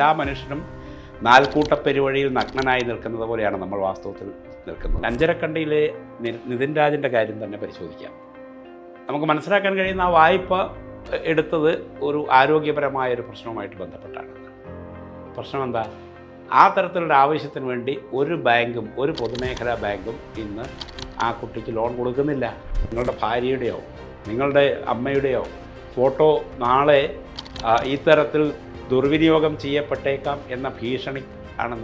എല്ലാ മനുഷ്യനും നാൽക്കൂട്ടപ്പെരുവഴിയിൽ നഗ്നനായി നിൽക്കുന്നത് പോലെയാണ് നമ്മൾ വാസ്തവത്തിൽ നിൽക്കുന്നത്. അഞ്ചരക്കണ്ടിയിലെ നിതിൻ രാജിൻ്റെ കാര്യം തന്നെ പരിശോധിക്കാം. നമുക്ക് മനസ്സിലാക്കാൻ കഴിയുന്ന ആ വായ്പ എടുത്തത് ഒരു ആരോഗ്യപരമായൊരു പ്രശ്നവുമായിട്ട് ബന്ധപ്പെട്ടാണ്. പ്രശ്നം എന്താ? ആ തരത്തിലുള്ള ആവശ്യത്തിന് വേണ്ടി ഒരു ബാങ്കും ഒരു പൊതുമേഖലാ ബാങ്കും ഇന്ന് ആ കുട്ടിക്ക് ലോൺ കൊടുക്കുന്നില്ല. നിങ്ങളുടെ ഭാര്യയുടെയോ നിങ്ങളുടെ അമ്മയുടെയോ ഫോട്ടോ നാളെ ഇത്തരത്തിൽ ദുർവിനിയോഗം ചെയ്യപ്പെട്ടേക്കാം എന്ന ഭീഷണി ആണ്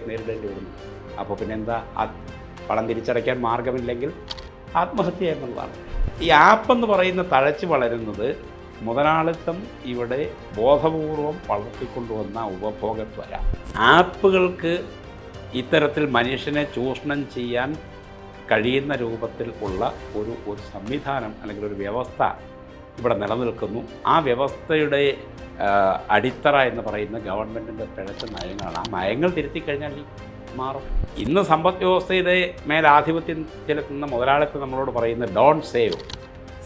നേരിടേണ്ടി വരുന്നത്. അപ്പോൾ പിന്നെന്താ? പണം തിരിച്ചടയ്ക്കാൻ മാർഗമില്ലെങ്കിൽ ആത്മഹത്യ എന്നുള്ളതാണ്. ഈ ആപ്പെന്ന് പറയുന്ന തഴച്ചു വളരുന്നത് മുതലാളിത്തം ഇവിടെ ബോധപൂർവം വളർത്തിക്കൊണ്ടുവന്ന ഉപഭോഗത്വര. ആപ്പുകൾക്ക് ഇത്തരത്തിൽ മനുഷ്യനെ ചൂഷണം ചെയ്യാൻ കഴിയുന്ന രൂപത്തിൽ ഉള്ള ഒരു സംവിധാനം അല്ലെങ്കിൽ ഒരു വ്യവസ്ഥ ഇവിടെ നിലനിൽക്കുന്നു. ആ വ്യവസ്ഥയുടെ അടിത്തറ എന്ന് പറയുന്ന ഗവൺമെൻറ്റിൻ്റെ പിഴച്ച നയങ്ങളാണ്. ആ നയങ്ങൾ തിരുത്തിക്കഴിഞ്ഞാൽ മാറും. ഇന്ന് സമ്പദ് വ്യവസ്ഥയുടെ മേലാധിപത്യം ചെലുത്തുന്ന മുതലാളിത്തം നമ്മളോട് പറയുന്നത് ഡോണ്ട് സേവ്,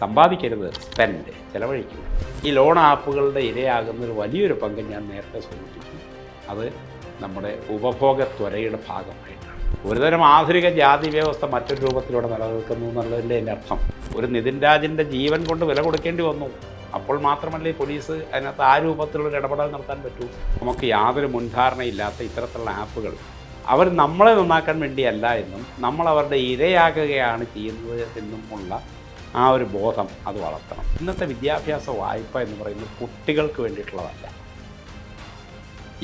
സമ്പാദിക്കരുത്, സ്പെൻഡ്, ചെലവഴിക്കുക. ഈ ലോൺ ആപ്പുകളുടെ ഇരയാകുന്നൊരു വലിയൊരു പങ്ക് ഞാൻ നേരത്തെ സൂചിപ്പിച്ചു. അത് നമ്മുടെ ഉപഭോഗത്വരയുടെ ഭാഗമായിട്ടാണ്. ഒരുതരം ആധുനിക ജാതി വ്യവസ്ഥ മറ്റൊരു രൂപത്തിലൂടെ നിലനിൽക്കുന്നു എന്നുള്ളതിൻ്റെ എൻ്റെ അർത്ഥം. ഒരു നിതിൻ രാജിൻ്റെ ജീവൻ കൊണ്ട് വില കൊടുക്കേണ്ടി വന്നു. അപ്പോൾ മാത്രമല്ലേ പോലീസ് അതിനകത്ത് ആ രൂപത്തിലുള്ള ഇടപെടൽ നടത്താൻ പറ്റൂ. നമുക്ക് യാതൊരു മുൻധാരണയില്ലാത്ത ഇത്തരത്തിലുള്ള ആപ്പുകൾ അവർ നമ്മളെ നന്നാക്കാൻ വേണ്ടിയല്ല എന്നും നമ്മൾ അവരുടെ ഇരയാകുകയാണ് ചെയ്യുന്നത് എന്നും ഉള്ള ആ ഒരു ബോധം അത് വളർത്തണം. ഇന്നത്തെ വിദ്യാഭ്യാസ വായ്പ എന്ന് പറയുന്നത് കുട്ടികൾക്ക് വേണ്ടിയിട്ടുള്ളതല്ല.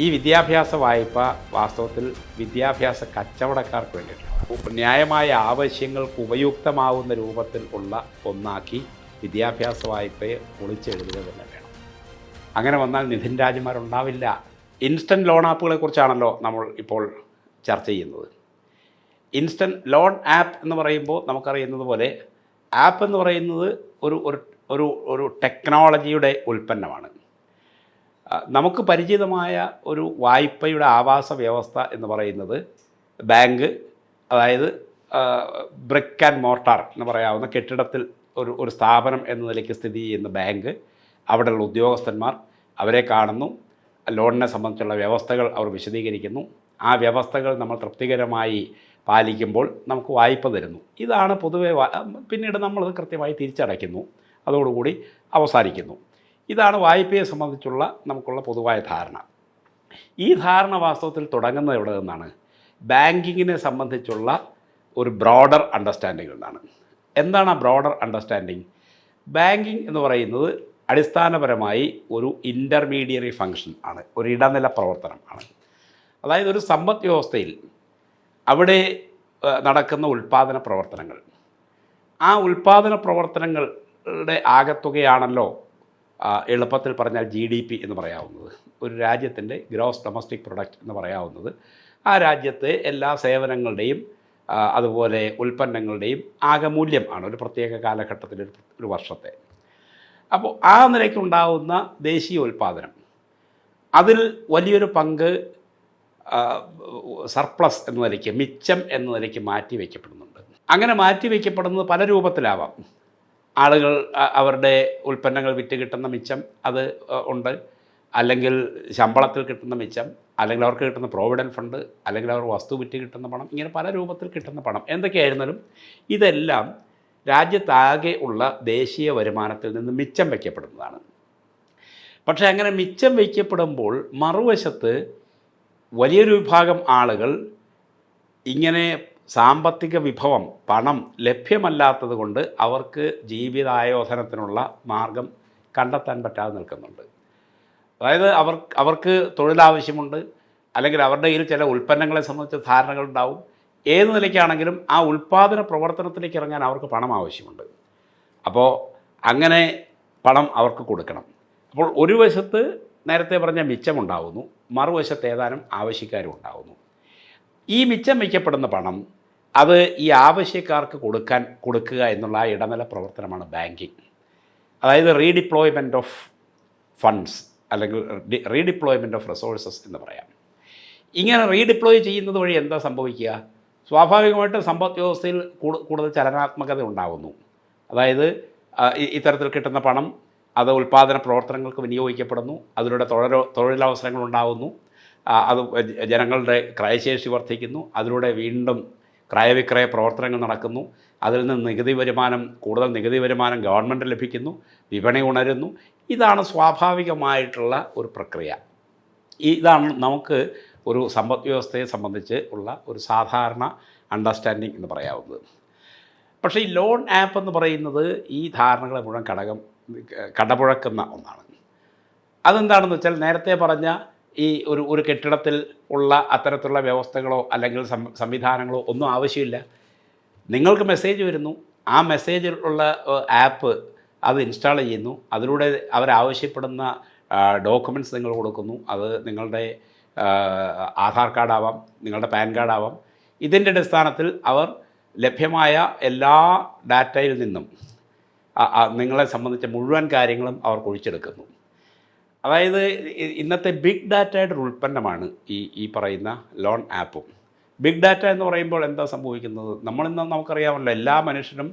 ഈ വിദ്യാഭ്യാസ വായ്പ വാസ്തവത്തിൽ വിദ്യാഭ്യാസ കച്ചവടക്കാർക്ക് വേണ്ടിയിട്ടുള്ളതാണ്. ന്യായമായ ആവശ്യങ്ങൾക്ക് ഉപയുക്തമാവുന്ന രൂപത്തിൽ ഉള്ള ഒന്നാക്കി വിദ്യാഭ്യാസ വായ്പയെ പൊളിച്ചെഴുതുക തന്നെ വേണം. അങ്ങനെ വന്നാൽ നിധിൻ രാജിമാരുണ്ടാവില്ല. ഇൻസ്റ്റൻറ്റ് ലോൺ ആപ്പുകളെ കുറിച്ചാണല്ലോ നമ്മൾ ഇപ്പോൾ ചർച്ച ചെയ്യുന്നത്. ഇൻസ്റ്റൻറ്റ് ലോൺ ആപ്പ് എന്ന് പറയുമ്പോൾ നമുക്കറിയുന്നത് പോലെ ആപ്പ് എന്ന് പറയുന്നത് ഒരു ടെക്നോളജിയുടെ ഉൽപ്പന്നമാണ്. നമുക്ക് പരിചിതമായ ഒരു വായ്പയുടെ ആവാസ വ്യവസ്ഥ എന്ന് പറയുന്നത് ബാങ്ക്, അതായത് ബ്രിക്ക് ആൻഡ് മോർട്ടാർ എന്ന് പറയാവുന്ന കെട്ടിടത്തിൽ ഒരു സ്ഥാപനം എന്ന നിലയ്ക്ക് സ്ഥിതി ചെയ്യുന്ന ബാങ്ക്, അവിടെയുള്ള ഉദ്യോഗസ്ഥന്മാർ അവരെ കാണുന്നു, ലോണിനെ സംബന്ധിച്ചുള്ള വ്യവസ്ഥകൾ അവർ വിശദീകരിക്കുന്നു. ആ വ്യവസ്ഥകൾ നമ്മൾ തൃപ്തികരമായി പാലിക്കുമ്പോൾ നമുക്ക് വായ്പ തരുന്നു. ഇതാണ് പൊതുവെ. പിന്നീട് നമ്മളത് കൃത്യമായി തിരിച്ചടയ്ക്കുന്നു, അതോടുകൂടി അവസാനിക്കുന്നു. ഇതാണ് വായ്പയെ സംബന്ധിച്ചുള്ള നമുക്കുള്ള പൊതുവായ ധാരണ. ഈ ധാരണ വാസ്തവത്തിൽ തുടങ്ങുന്നത് എവിടെ നിന്നാണ്? ബാങ്കിങ്ങിനെ സംബന്ധിച്ചുള്ള ഒരു ബ്രോഡർ അണ്ടർസ്റ്റാൻഡിങ്ങിൽ നിന്നാണ്. എന്താണ് ആ ബ്രോഡർ അണ്ടർസ്റ്റാൻഡിങ്? ബാങ്കിങ് എന്ന് പറയുന്നത് അടിസ്ഥാനപരമായി ഒരു ഇൻ്റർമീഡിയറി ഫങ്ഷൻ ആണ്, ഒരു ഇടനില പ്രവർത്തനം ആണ്. അതായത് ഒരു സമ്പദ് വ്യവസ്ഥയിൽ അവിടെ നടക്കുന്ന ഉൽപ്പാദന പ്രവർത്തനങ്ങൾ, ആ ഉൽപ്പാദന പ്രവർത്തനങ്ങളുടെ ആകത്തുകയാണല്ലോ എളുപ്പത്തിൽ പറഞ്ഞാൽ GDP എന്ന് പറയാവുന്നത്. ഒരു രാജ്യത്തിൻ്റെ ഗ്രോസ് ഡൊമസ്റ്റിക് പ്രൊഡക്റ്റ് എന്ന് പറയാവുന്നത് ആ രാജ്യത്തെ എല്ലാ സേവനങ്ങളുടെയും അതുപോലെ ഉൽപ്പന്നങ്ങളുടെയും ആകെ മൂല്യം ആണ് ഒരു പ്രത്യേക കാലഘട്ടത്തിൽ, ഒരു വർഷത്തെ. അപ്പോൾ ആ നിലയ്ക്കുണ്ടാവുന്ന ദേശീയ ഉൽപ്പാദനം, അതിൽ വലിയൊരു പങ്ക് സർപ്ലസ് എന്ന നിലയ്ക്ക്, മിച്ചം എന്ന നിലയ്ക്ക് മാറ്റി വയ്ക്കപ്പെടുന്നുണ്ട്. അങ്ങനെ മാറ്റി വയ്ക്കപ്പെടുന്നത് പല രൂപത്തിലാവാം. ആളുകൾ അവരുടെ ഉൽപ്പന്നങ്ങൾ വിറ്റ് കിട്ടുന്ന മിച്ചം അത് ഉണ്ട്, അല്ലെങ്കിൽ ശമ്പളത്തിൽ കിട്ടുന്ന മിച്ചം, അല്ലെങ്കിൽ അവർക്ക് കിട്ടുന്ന പ്രോവിഡൻറ്റ് ഫണ്ട്, അല്ലെങ്കിൽ അവർ വസ്തു വിറ്റ് കിട്ടുന്ന പണം, ഇങ്ങനെ പല രൂപത്തിൽ കിട്ടുന്ന പണം എന്തൊക്കെയായിരുന്നാലും ഇതെല്ലാം രാജ്യത്താകെ ഉള്ള ദേശീയ വരുമാനത്തിൽ നിന്ന് മിച്ചം വയ്ക്കപ്പെടുന്നതാണ്. പക്ഷേ അങ്ങനെ മിച്ചം വയ്ക്കപ്പെടുമ്പോൾ മറുവശത്ത് വലിയൊരു വിഭാഗം ആളുകൾ ഇങ്ങനെ സാമ്പത്തിക വിഭവം, പണം ലഭ്യമല്ലാത്തത് കൊണ്ട് അവർക്ക് ജീവിതായോധനത്തിനുള്ള മാർഗം കണ്ടെത്താൻ പറ്റാതെ നിൽക്കുന്നുണ്ട്. അതായത് അവർക്ക് തൊഴിലാവശ്യമുണ്ട്, അല്ലെങ്കിൽ അവരുടെ കയ്യിൽ ചില ഉൽപ്പന്നങ്ങളെ സംബന്ധിച്ച ധാരണകളുണ്ടാവും. ഏത് നിലയ്ക്കാണെങ്കിലും ആ ഉൽപ്പാദന പ്രവർത്തനത്തിലേക്ക് ഇറങ്ങാൻ അവർക്ക് പണം ആവശ്യമുണ്ട്. അപ്പോൾ അങ്ങനെ പണം അവർക്ക് കൊടുക്കണം. അപ്പോൾ ഒരു വശത്ത് നേരത്തെ പറഞ്ഞ മിച്ചമുണ്ടാവുന്നു, മറുവശത്ത് ഏതാനും ആവശ്യക്കാരും ഉണ്ടാവുന്നു. ഈ മിച്ചം വയ്ക്കപ്പെടുന്ന പണം അത് ഈ ആവശ്യക്കാർക്ക് കൊടുക്കുക എന്നുള്ള ആ ഇടനില പ്രവർത്തനമാണ് ബാങ്കിങ്. അതായത് റീഡിപ്ലോയ്മെൻറ്റ് ഓഫ് ഫണ്ട്സ് അല്ലെങ്കിൽ റീഡിപ്ലോയ്മെൻറ്റ് ഓഫ് റിസോഴ്സസ് എന്ന് പറയാം. ഇങ്ങനെ റീഡിപ്ലോയ് ചെയ്യുന്നത് വഴി എന്താ സംഭവിക്കുക? സ്വാഭാവികമായിട്ട് സമ്പദ് വ്യവസ്ഥയിൽ കൂടുതൽ ചലനാത്മകത ഉണ്ടാകുന്നു. അതായത് ഇത്തരത്തിൽ കിട്ടുന്ന പണം അത് ഉൽപ്പാദന പ്രവർത്തനങ്ങൾക്ക് വിനിയോഗിക്കപ്പെടുന്നു, അതിലൂടെ തൊഴിലവസരങ്ങൾ ഉണ്ടാകുന്നു, അത് ജനങ്ങളുടെ ക്രയശേഷി വർദ്ധിക്കുന്നു, അതിലൂടെ വീണ്ടും ക്രയവിക്രയ പ്രവർത്തനങ്ങൾ നടക്കുന്നു, അതിൽ നിന്ന് കൂടുതൽ നികുതി വരുമാനം ഗവൺമെൻറ് ലഭിക്കുന്നു, വിപണി ഉണരുന്നു. ഇതാണ് സ്വാഭാവികമായിട്ടുള്ള ഒരു പ്രക്രിയ. ഇതാണ് നമുക്ക് ഒരു സമ്പദ് വ്യവസ്ഥയെ സംബന്ധിച്ച് ഉള്ള ഒരു സാധാരണ അണ്ടർസ്റ്റാൻഡിങ് എന്ന് പറയാവുന്നത്. പക്ഷേ ഈ ലോൺ ആപ്പ് എന്ന് പറയുന്നത് ഈ ധാരണകളെ മുഴുവൻ കടപുഴക്കുന്ന ഒന്നാണ്. അതെന്താണെന്ന് വെച്ചാൽ നേരത്തെ പറഞ്ഞ ഈ ഒരു കെട്ടിടത്തിൽ ഉള്ള അത്തരത്തിലുള്ള വ്യവസ്ഥകളോ അല്ലെങ്കിൽ സംവിധാനങ്ങളോ ഒന്നും ആവശ്യമില്ല. നിങ്ങൾക്ക് മെസ്സേജ് വരുന്നു, ആ മെസ്സേജിൽ ഉള്ള ആപ്പ് അത് ഇൻസ്റ്റാൾ ചെയ്യുന്നു, അതിലൂടെ അവരാവശ്യപ്പെടുന്ന ഡോക്യുമെൻറ്റ്സ് നിങ്ങൾ കൊടുക്കുന്നു. അത് നിങ്ങളുടെ ആധാർ കാർഡാവാം, നിങ്ങളുടെ പാൻ കാർഡാവാം. ഇതിൻ്റെ അടിസ്ഥാനത്തിൽ അവർ ലഭ്യമായ എല്ലാ ഡാറ്റയിൽ നിന്നും നിങ്ങളെ സംബന്ധിച്ച മുഴുവൻ കാര്യങ്ങളും അവർ കുഴിച്ചെടുക്കുന്നു. അതായത് ഇന്നത്തെ ബിഗ് ഡാറ്റയുടെ ഒരു ഉൽപ്പന്നമാണ് ഈ പറയുന്ന ലോൺ ആപ്പും. ബിഗ് ഡാറ്റ എന്ന് പറയുമ്പോൾ എന്താ സംഭവിക്കുന്നത്? നമ്മളിന്ന് നമുക്കറിയാമല്ലോ, എല്ലാ മനുഷ്യനും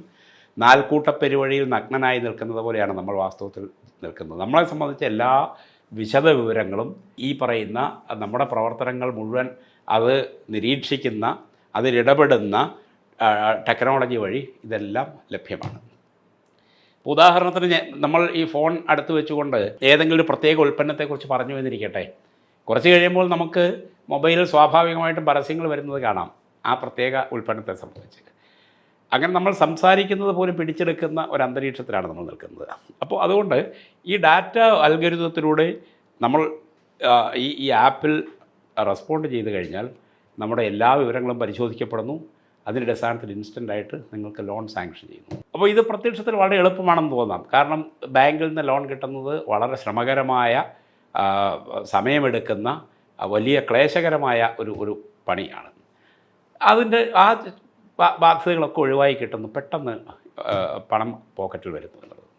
നാൽക്കൂട്ടപ്പെരുവഴിയിൽ നഗ്നനായി നിൽക്കുന്നത് പോലെയാണ് നമ്മൾ വാസ്തവത്തിൽ നിൽക്കുന്നത്. നമ്മളെ സംബന്ധിച്ച എല്ലാ വിശദ വിവരങ്ങളും ഈ പറയുന്ന നമ്മുടെ പ്രവർത്തനങ്ങൾ മുഴുവൻ അത് നിരീക്ഷിക്കുന്ന, അതിലിടപെടുന്ന ടെക്നോളജി വഴി ഇതെല്ലാം ലഭ്യമാണ്. ഉദാഹരണത്തിന് നമ്മൾ ഈ ഫോൺ അടുത്ത് വെച്ചുകൊണ്ട് ഏതെങ്കിലും ഒരു പ്രത്യേക ഉൽപ്പന്നത്തെക്കുറിച്ച് പറഞ്ഞു എന്നിരിക്കട്ടെ, കുറച്ച് കഴിയുമ്പോൾ നമുക്ക് മൊബൈലിൽ സ്വാഭാവികമായിട്ടും പരസ്യങ്ങൾ വരുന്നത് കാണാം ആ പ്രത്യേക ഉൽപ്പന്നത്തെ സംബന്ധിച്ച്. അങ്ങനെ നമ്മൾ സംസാരിക്കുന്നത് പോലും പിടിച്ചെടുക്കുന്ന ഒരു അന്തരീക്ഷത്തിലാണ് നമ്മൾ നിൽക്കുന്നത്. അപ്പോൾ അതുകൊണ്ട് ഈ ഡാറ്റ അൽഗോരിതത്തിലൂടെ നമ്മൾ ഈ ആപ്പിൽ റെസ്പോണ്ട് ചെയ്ത് കഴിഞ്ഞാൽ നമ്മുടെ എല്ലാ വിവരങ്ങളും പരിശോധിക്കപ്പെടുന്നു. അതിൻ്റെ അടിസ്ഥാനത്തിൽ ഇൻസ്റ്റൻ്റായിട്ട് നിങ്ങൾക്ക് ലോൺ സാങ്ഷൻ ചെയ്യുന്നു. അപ്പോൾ ഇത് പ്രത്യക്ഷത്തിൽ വളരെ എളുപ്പമാണെന്ന് തോന്നാം. കാരണം ബാങ്കിൽ നിന്ന് ലോൺ കിട്ടുന്നത് വളരെ ശ്രമകരമായ, സമയമെടുക്കുന്ന, വലിയ ക്ലേശകരമായ ഒരു പണിയാണ്. അതിൻ്റെ ആ ബാധ്യതകളൊക്കെ ഒഴിവായി കിട്ടുന്നു, പെട്ടെന്ന് പണം പോക്കറ്റിൽ വരുന്നു എന്നുള്ളത്.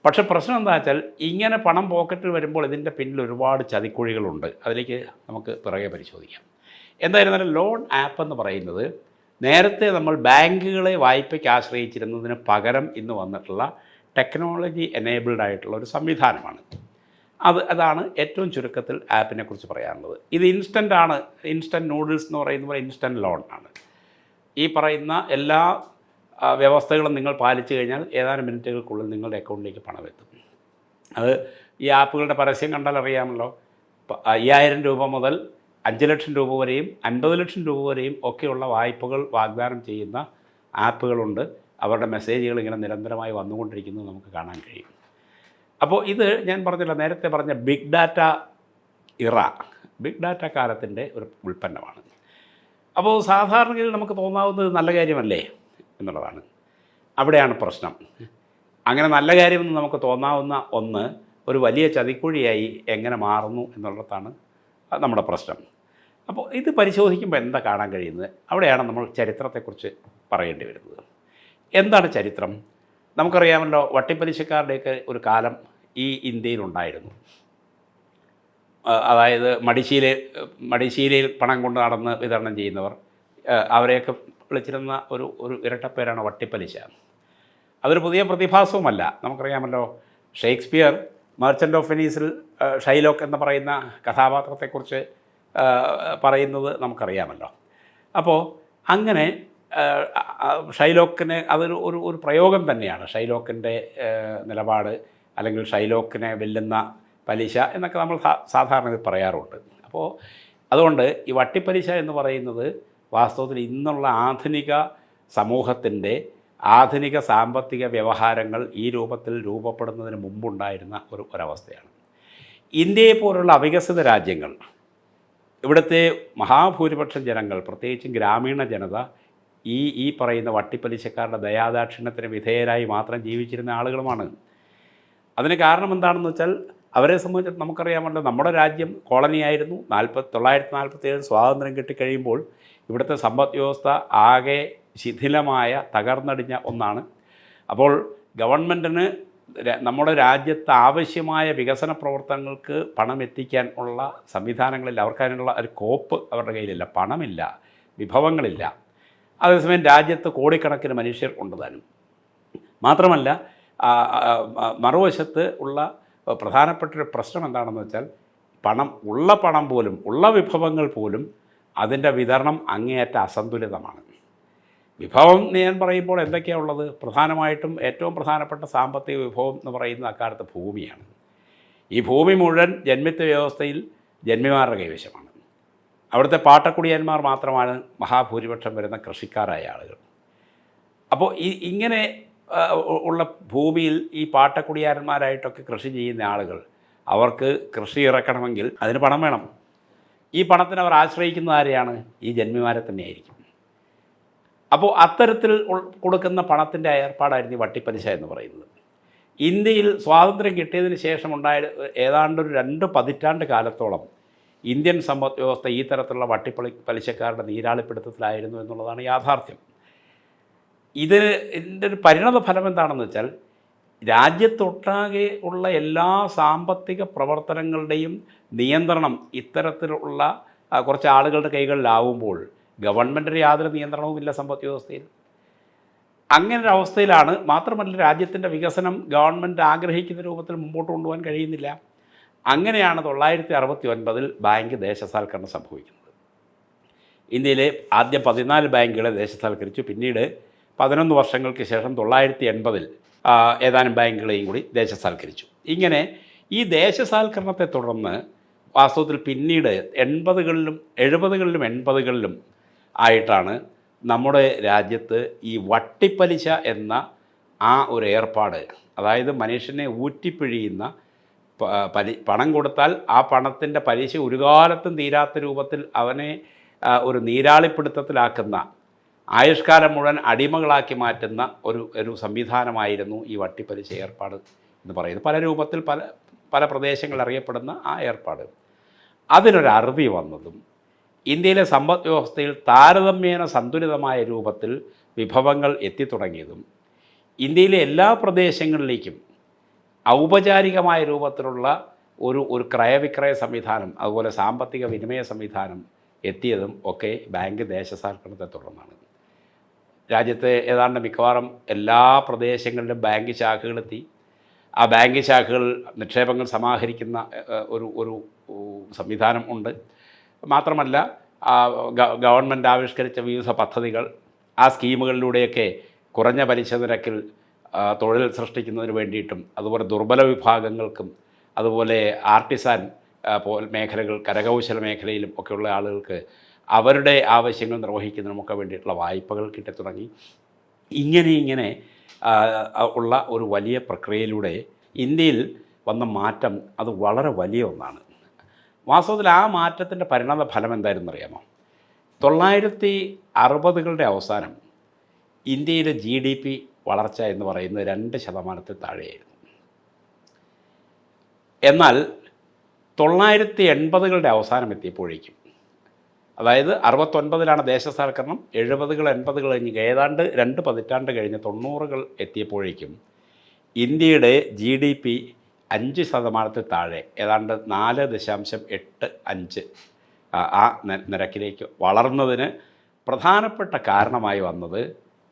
പക്ഷെ പ്രശ്നം എന്താ വെച്ചാൽ, ഇങ്ങനെ പണം പോക്കറ്റിൽ വരുമ്പോൾ ഇതിൻ്റെ പിന്നിൽ ഒരുപാട് ചതിക്കുഴികളുണ്ട്. അതിലേക്ക് നമുക്ക് പിറകെ പരിശോധിക്കാം. എന്തായിരുന്നാലും ലോൺ ആപ്പ് എന്ന് പറയുന്നത് നേരത്തെ നമ്മൾ ബാങ്കുകളെ വായ്പയ്ക്ക് ആശ്രയിച്ചിരുന്നതിന് പകരം ഇന്ന് വന്നിട്ടുള്ള ടെക്നോളജി എനേബിൾഡ് ആയിട്ടുള്ള ഒരു സംവിധാനമാണ്. അതാണ് ഏറ്റവും ചുരുക്കത്തിൽ ആപ്പിനെ കുറിച്ച് പറയാനുള്ളത്. ഇത് ഇൻസ്റ്റൻ്റാണ്. ഇൻസ്റ്റൻറ്റ് നൂഡിൽസ് എന്ന് പറയുന്ന പോലെ ഇൻസ്റ്റൻറ്റ് ലോൺ ആണ്. ഈ പറയുന്ന എല്ലാ വ്യവസ്ഥകളും നിങ്ങൾ പാലിച്ചു കഴിഞ്ഞാൽ ഏതാനും മിനിറ്റുകൾക്കുള്ളിൽ നിങ്ങളുടെ അക്കൗണ്ടിലേക്ക് പണം എത്തും. അത് ഈ ആപ്പുകളുടെ പരസ്യം കണ്ടാൽ അറിയാമല്ലോ. 5000 രൂപ മുതൽ 5 ലക്ഷം രൂപ വരെയും 50 ലക്ഷം രൂപ വരെയും ഒക്കെയുള്ള വായ്പകൾ വാഗ്ദാനം ചെയ്യുന്ന ആപ്പുകളുണ്ട്. അവരുടെ മെസ്സേജുകൾ ഇങ്ങനെ നിരന്തരമായി വന്നുകൊണ്ടിരിക്കുന്നത് നമുക്ക് കാണാൻ കഴിയും. അപ്പോൾ ഇത് ഞാൻ പറഞ്ഞില്ല, നേരത്തെ പറഞ്ഞ ബിഗ് ഡാറ്റ കാലത്തിൻ്റെ ഒരു ഉൽപ്പന്നമാണ്. അപ്പോൾ സാധാരണഗതിയിൽ നമുക്ക് തോന്നാവുന്നത് നല്ല കാര്യമല്ലേ എന്നുള്ളതാണ്. അവിടെയാണ് പ്രശ്നം. അങ്ങനെ നല്ല കാര്യമെന്ന് നമുക്ക് തോന്നാവുന്ന ഒന്ന് ഒരു വലിയ ചതിക്കുഴിയായി എങ്ങനെ മാറുന്നു എന്നുള്ളതാണ് നമ്മുടെ പ്രശ്നം. അപ്പോൾ ഇത് പരിശോധിക്കുമ്പോൾ എന്താ കാണാൻ കഴിയുന്നത്? അവിടെയാണ് നമ്മൾ ചരിത്രത്തെക്കുറിച്ച് പറയേണ്ടി വരുന്നത്. എന്താണ് ചരിത്രം? നമുക്കറിയാമല്ലോ, വട്ടിപ്പലിശക്കാരുടെയൊക്കെ ഒരു കാലം ഈ ഇന്ത്യയിലുണ്ടായിരുന്നു. അതായത് മടിശീലയിൽ പണം കൊണ്ട് നടന്ന് വിതരണം ചെയ്യുന്നവർ, അവരെയൊക്കെ വിളിച്ചിരുന്ന ഒരു ഇരട്ടപ്പേരാണ് വട്ടിപ്പലിശ. അതൊരു പുതിയ പ്രതിഭാസവുമല്ല. നമുക്കറിയാമല്ലോ, ഷേക്സ്പിയർ മെർച്ചൻ്റ് ഓഫ് വെനീസിൽ ഷൈലോക്ക് എന്ന് പറയുന്ന കഥാപാത്രത്തെക്കുറിച്ച് പറയുന്നത് നമുക്കറിയാമല്ലോ. അപ്പോൾ അങ്ങനെ ഷൈലോക്കിന് ഒരു പ്രയോഗം തന്നെയാണ്. ഷൈലോക്കിൻ്റെ നിലപാട് അല്ലെങ്കിൽ ഷൈലോക്കിനെ വെല്ലുന്ന പലിശ എന്നൊക്കെ നമ്മൾ സാധാരണ ഇത് പറയാറുണ്ട്. അപ്പോൾ അതുകൊണ്ട് ഈ വട്ടിപ്പലിശ എന്ന് പറയുന്നത് വാസ്തവത്തിൽ ഇന്നുള്ള ആധുനിക സമൂഹത്തിൻ്റെ ആധുനിക സാമ്പത്തിക വ്യവഹാരങ്ങൾ ഈ രൂപത്തിൽ രൂപപ്പെടുന്നതിന് മുമ്പുണ്ടായിരുന്ന ഒരവസ്ഥയാണ്. ഇന്ത്യയെ പോലുള്ള അവികസിത രാജ്യങ്ങൾ, ഇവിടുത്തെ മഹാഭൂരിപക്ഷം ജനങ്ങൾ, പ്രത്യേകിച്ചും ഗ്രാമീണ ജനത, ഈ പറയുന്ന വട്ടിപ്പലിശക്കാരുടെ ദയാദാക്ഷിണ്യത്തിന് വിധേയരായി മാത്രം ജീവിച്ചിരുന്ന ആളുകളുമാണ്. അതിന് കാരണം എന്താണെന്ന് വെച്ചാൽ, അവരെ സംബന്ധിച്ച് നമുക്കറിയാമല്ലോ, നമ്മുടെ രാജ്യം കോളനിയായിരുന്നു. 1947 സ്വാതന്ത്ര്യം കിട്ടിക്കഴിയുമ്പോൾ ഇവിടുത്തെ സമ്പദ് വ്യവസ്ഥ ആകെ ശിഥിലമായ, തകർന്നടിഞ്ഞ ഒന്നാണ്. അപ്പോൾ ഗവൺമെൻറ്റിന് നമ്മുടെ രാജ്യത്ത് ആവശ്യമായ വികസന പ്രവർത്തനങ്ങൾക്ക് പണം എത്തിക്കാൻ ഉള്ള സംവിധാനങ്ങളില്ല. അവർക്കതിനുള്ള ഒരു കോപ്പ് അവരുടെ കയ്യിലില്ല, പണമില്ല, വിഭവങ്ങളില്ല. അതേസമയം രാജ്യത്ത് കോടിക്കണക്കിന് മനുഷ്യർ ഉണ്ട് താനും. മാത്രമല്ല, മറുവശത്ത് ഉള്ള പ്രധാനപ്പെട്ടൊരു പ്രശ്നം എന്താണെന്ന് വെച്ചാൽ പണം പോലും ഉള്ള വിഭവങ്ങൾ പോലും അതിൻ്റെ വിതരണം അങ്ങേയറ്റ അസന്തുലിതമാണ്. വിഭവം ഞാൻ പറയുമ്പോൾ എന്തൊക്കെയാണ് ഉള്ളത്? പ്രധാനമായിട്ടും ഏറ്റവും പ്രധാനപ്പെട്ട സാമ്പത്തിക വിഭവം എന്ന് പറയുന്നത് അക്കാലത്ത് ഭൂമിയാണ്. ഈ ഭൂമി മുഴുവൻ ജന്മിത്വ വ്യവസ്ഥയിൽ ജന്മിമാരുടെ കൈവശമാണ്. അവിടുത്തെ പാട്ടക്കുടിയന്മാർ മാത്രമാണ് മഹാഭൂരിപക്ഷം വരുന്ന കൃഷിക്കാരായ ആളുകൾ. അപ്പോൾ ഇങ്ങനെ ഉള്ള ഭൂമിയിൽ ഈ പാട്ടക്കുടിയാന്മാരായിട്ടൊക്കെ കൃഷി ചെയ്യുന്ന ആളുകൾ, അവർക്ക് കൃഷി ഇറക്കണമെങ്കിൽ അതിന് പണം വേണം. ഈ പണത്തിന് അവർ ആശ്രയിക്കുന്ന ആരെയാണ്? ഈ ജന്മിമാരെ തന്നെയായിരിക്കും. അപ്പോൾ അത്തരത്തിൽ കൊടുക്കുന്ന പണത്തിൻ്റെ ഏർപ്പാടായിരുന്നു ഈ വട്ടിപ്പലിശ എന്ന് പറയുന്നത്. ഇന്ത്യയിൽ സ്വാതന്ത്ര്യം കിട്ടിയതിന് ശേഷം ഏതാണ്ട് ഒരു 2 പതിറ്റാണ്ട് കാലത്തോളം ഇന്ത്യൻ സമ്പദ് വ്യവസ്ഥ ഈ തരത്തിലുള്ള പലിശക്കാരുടെ നീരാളിപ്പിടുത്തത്തിലായിരുന്നു എന്നുള്ളതാണ് യാഥാർത്ഥ്യം. ഇതിൻ്റെ ഒരു പരിണത ഫലം എന്താണെന്ന് വെച്ചാൽ, രാജ്യത്തൊട്ടാകെ ഉള്ള എല്ലാ സാമ്പത്തിക പ്രവർത്തനങ്ങളുടെയും നിയന്ത്രണം ഇത്തരത്തിലുള്ള കുറച്ച് ആളുകളുടെ കൈകളിലാവുമ്പോൾ ഗവൺമെൻറ്റിന് യാതൊരു നിയന്ത്രണവുമില്ല സമ്പദ് വ്യവസ്ഥയിൽ. അങ്ങനൊരു അവസ്ഥയിലാണ്. മാത്രമല്ല, രാജ്യത്തിൻ്റെ വികസനം ഗവൺമെൻറ് ആഗ്രഹിക്കുന്ന രൂപത്തിൽ മുമ്പോട്ട് കൊണ്ടുപോകാൻ കഴിയുന്നില്ല. അങ്ങനെയാണ് 1969 ബാങ്ക് ദേശസാൽക്കരണം സംഭവിക്കുന്നത്. ഇന്ത്യയിലെ ആദ്യം 14 ബാങ്കുകളെ ദേശസാൽക്കരിച്ചു. പിന്നീട് 11 വർഷങ്ങൾക്ക് ശേഷം 1980 ഏതാനും ബാങ്കുകളെയും കൂടി ദേശസാൽക്കരിച്ചു. ഇങ്ങനെ ഈ ദേശസാൽക്കരണത്തെ തുടർന്ന് വാസ്തവത്തിൽ പിന്നീട് 80കളിലും 80കളിലും ആയിട്ടാണ് നമ്മുടെ രാജ്യത്ത് ഈ വട്ടിപ്പലിശ എന്ന ആ ഒരു ഏർപ്പാട്, അതായത് മനുഷ്യനെ ഊറ്റിപ്പിഴിയുന്ന പണം കൊടുത്താൽ ആ പണത്തിൻ്റെ പലിശ ഒരു കാലത്തും തീരാത്ത രൂപത്തിൽ അവനെ ഒരു നീരാളിപ്പിടുത്തത്തിലാക്കുന്ന, ആയുഷ്കാലം മുഴുവൻ അടിമകളാക്കി മാറ്റുന്ന ഒരു സംവിധാനമായിരുന്നു ഈ വട്ടിപ്പലിശ ഏർപ്പാട് എന്ന് പറയുന്നത്. പല രൂപത്തിൽ പല പ്രദേശങ്ങളിൽ അറിയപ്പെടുന്ന ആ ഏർപ്പാട്. അതിനൊരറുതി വന്നതും ഇന്ത്യയിലെ സമ്പദ് വ്യവസ്ഥയിൽ താരതമ്യേന സന്തുലിതമായ രൂപത്തിൽ വിഭവങ്ങൾ എത്തിത്തുടങ്ങിയതും ഇന്ത്യയിലെ എല്ലാ പ്രദേശങ്ങളിലേക്കും ഔപചാരികമായ രൂപത്തിലുള്ള ഒരു ക്രയവിക്രയ സംവിധാനം, അതുപോലെ സാമ്പത്തിക വിനിമയ സംവിധാനം എത്തിയതും ഒക്കെ ബാങ്ക് ദേശസാൽക്കരണത്തെ തുടർന്നാണ്. രാജ്യത്തെ ഏതാണ്ട് മിക്കവാറും എല്ലാ പ്രദേശങ്ങളിലും ബാങ്ക് ശാഖകളെത്തി. ആ ബാങ്ക് ശാഖകൾ നിക്ഷേപങ്ങൾ സമാഹരിക്കുന്ന ഒരു സംവിധാനം ഉണ്ട്. മാത്രമല്ല, ഗവൺമെൻറ് ആവിഷ്കരിച്ച വിവിധ പദ്ധതികൾ, ആ സ്കീമുകളിലൂടെയൊക്കെ കുറഞ്ഞ പലിശ നിരക്കിൽ തൊഴിൽ സൃഷ്ടിക്കുന്നതിന് വേണ്ടിയിട്ടും, അതുപോലെ ദുർബല വിഭാഗങ്ങൾക്കും, അതുപോലെ ആർട്ടിസാൻ മേഖലകൾ, കരകൗശല മേഖലയിലും ഒക്കെയുള്ള ആളുകൾക്ക് അവരുടെ ആവശ്യങ്ങൾ നിർവഹിക്കുന്നതിനുമൊക്കെ വേണ്ടിയിട്ടുള്ള വായ്പകൾ കിട്ടിത്തുടങ്ങി. ഇങ്ങനെ ഉള്ള ഒരു വലിയ പ്രക്രിയയിലൂടെ ഇന്ത്യയിൽ വന്ന മാറ്റം അത് വളരെ വലിയ ഒന്നാണ്. വാസ്തവത്തിൽ ആ മാറ്റത്തിൻ്റെ പരിണത ഫലം എന്തായിരുന്നു അറിയാമോ? 1960കളുടെ അവസാനം ഇന്ത്യയിലെ GDP വളർച്ച എന്ന് പറയുന്നത് 2% താഴെയായിരുന്നു. എന്നാൽ 1980കളുടെ അവസാനം എത്തിയപ്പോഴേക്കും, അതായത് 69ലാണ് ദേശസാൽക്കരണം, 70കൾ 80കൾ കഴിഞ്ഞ് ഏതാണ്ട് 2 പതിറ്റാണ്ട് കഴിഞ്ഞ് 90കൾ എത്തിയപ്പോഴേക്കും ഇന്ത്യയുടെ GDP 5% താഴെ, ഏതാണ്ട് 4.85 ആ നിരക്കിലേക്ക് വളർന്നതിന് പ്രധാനപ്പെട്ട കാരണമായി വന്നത്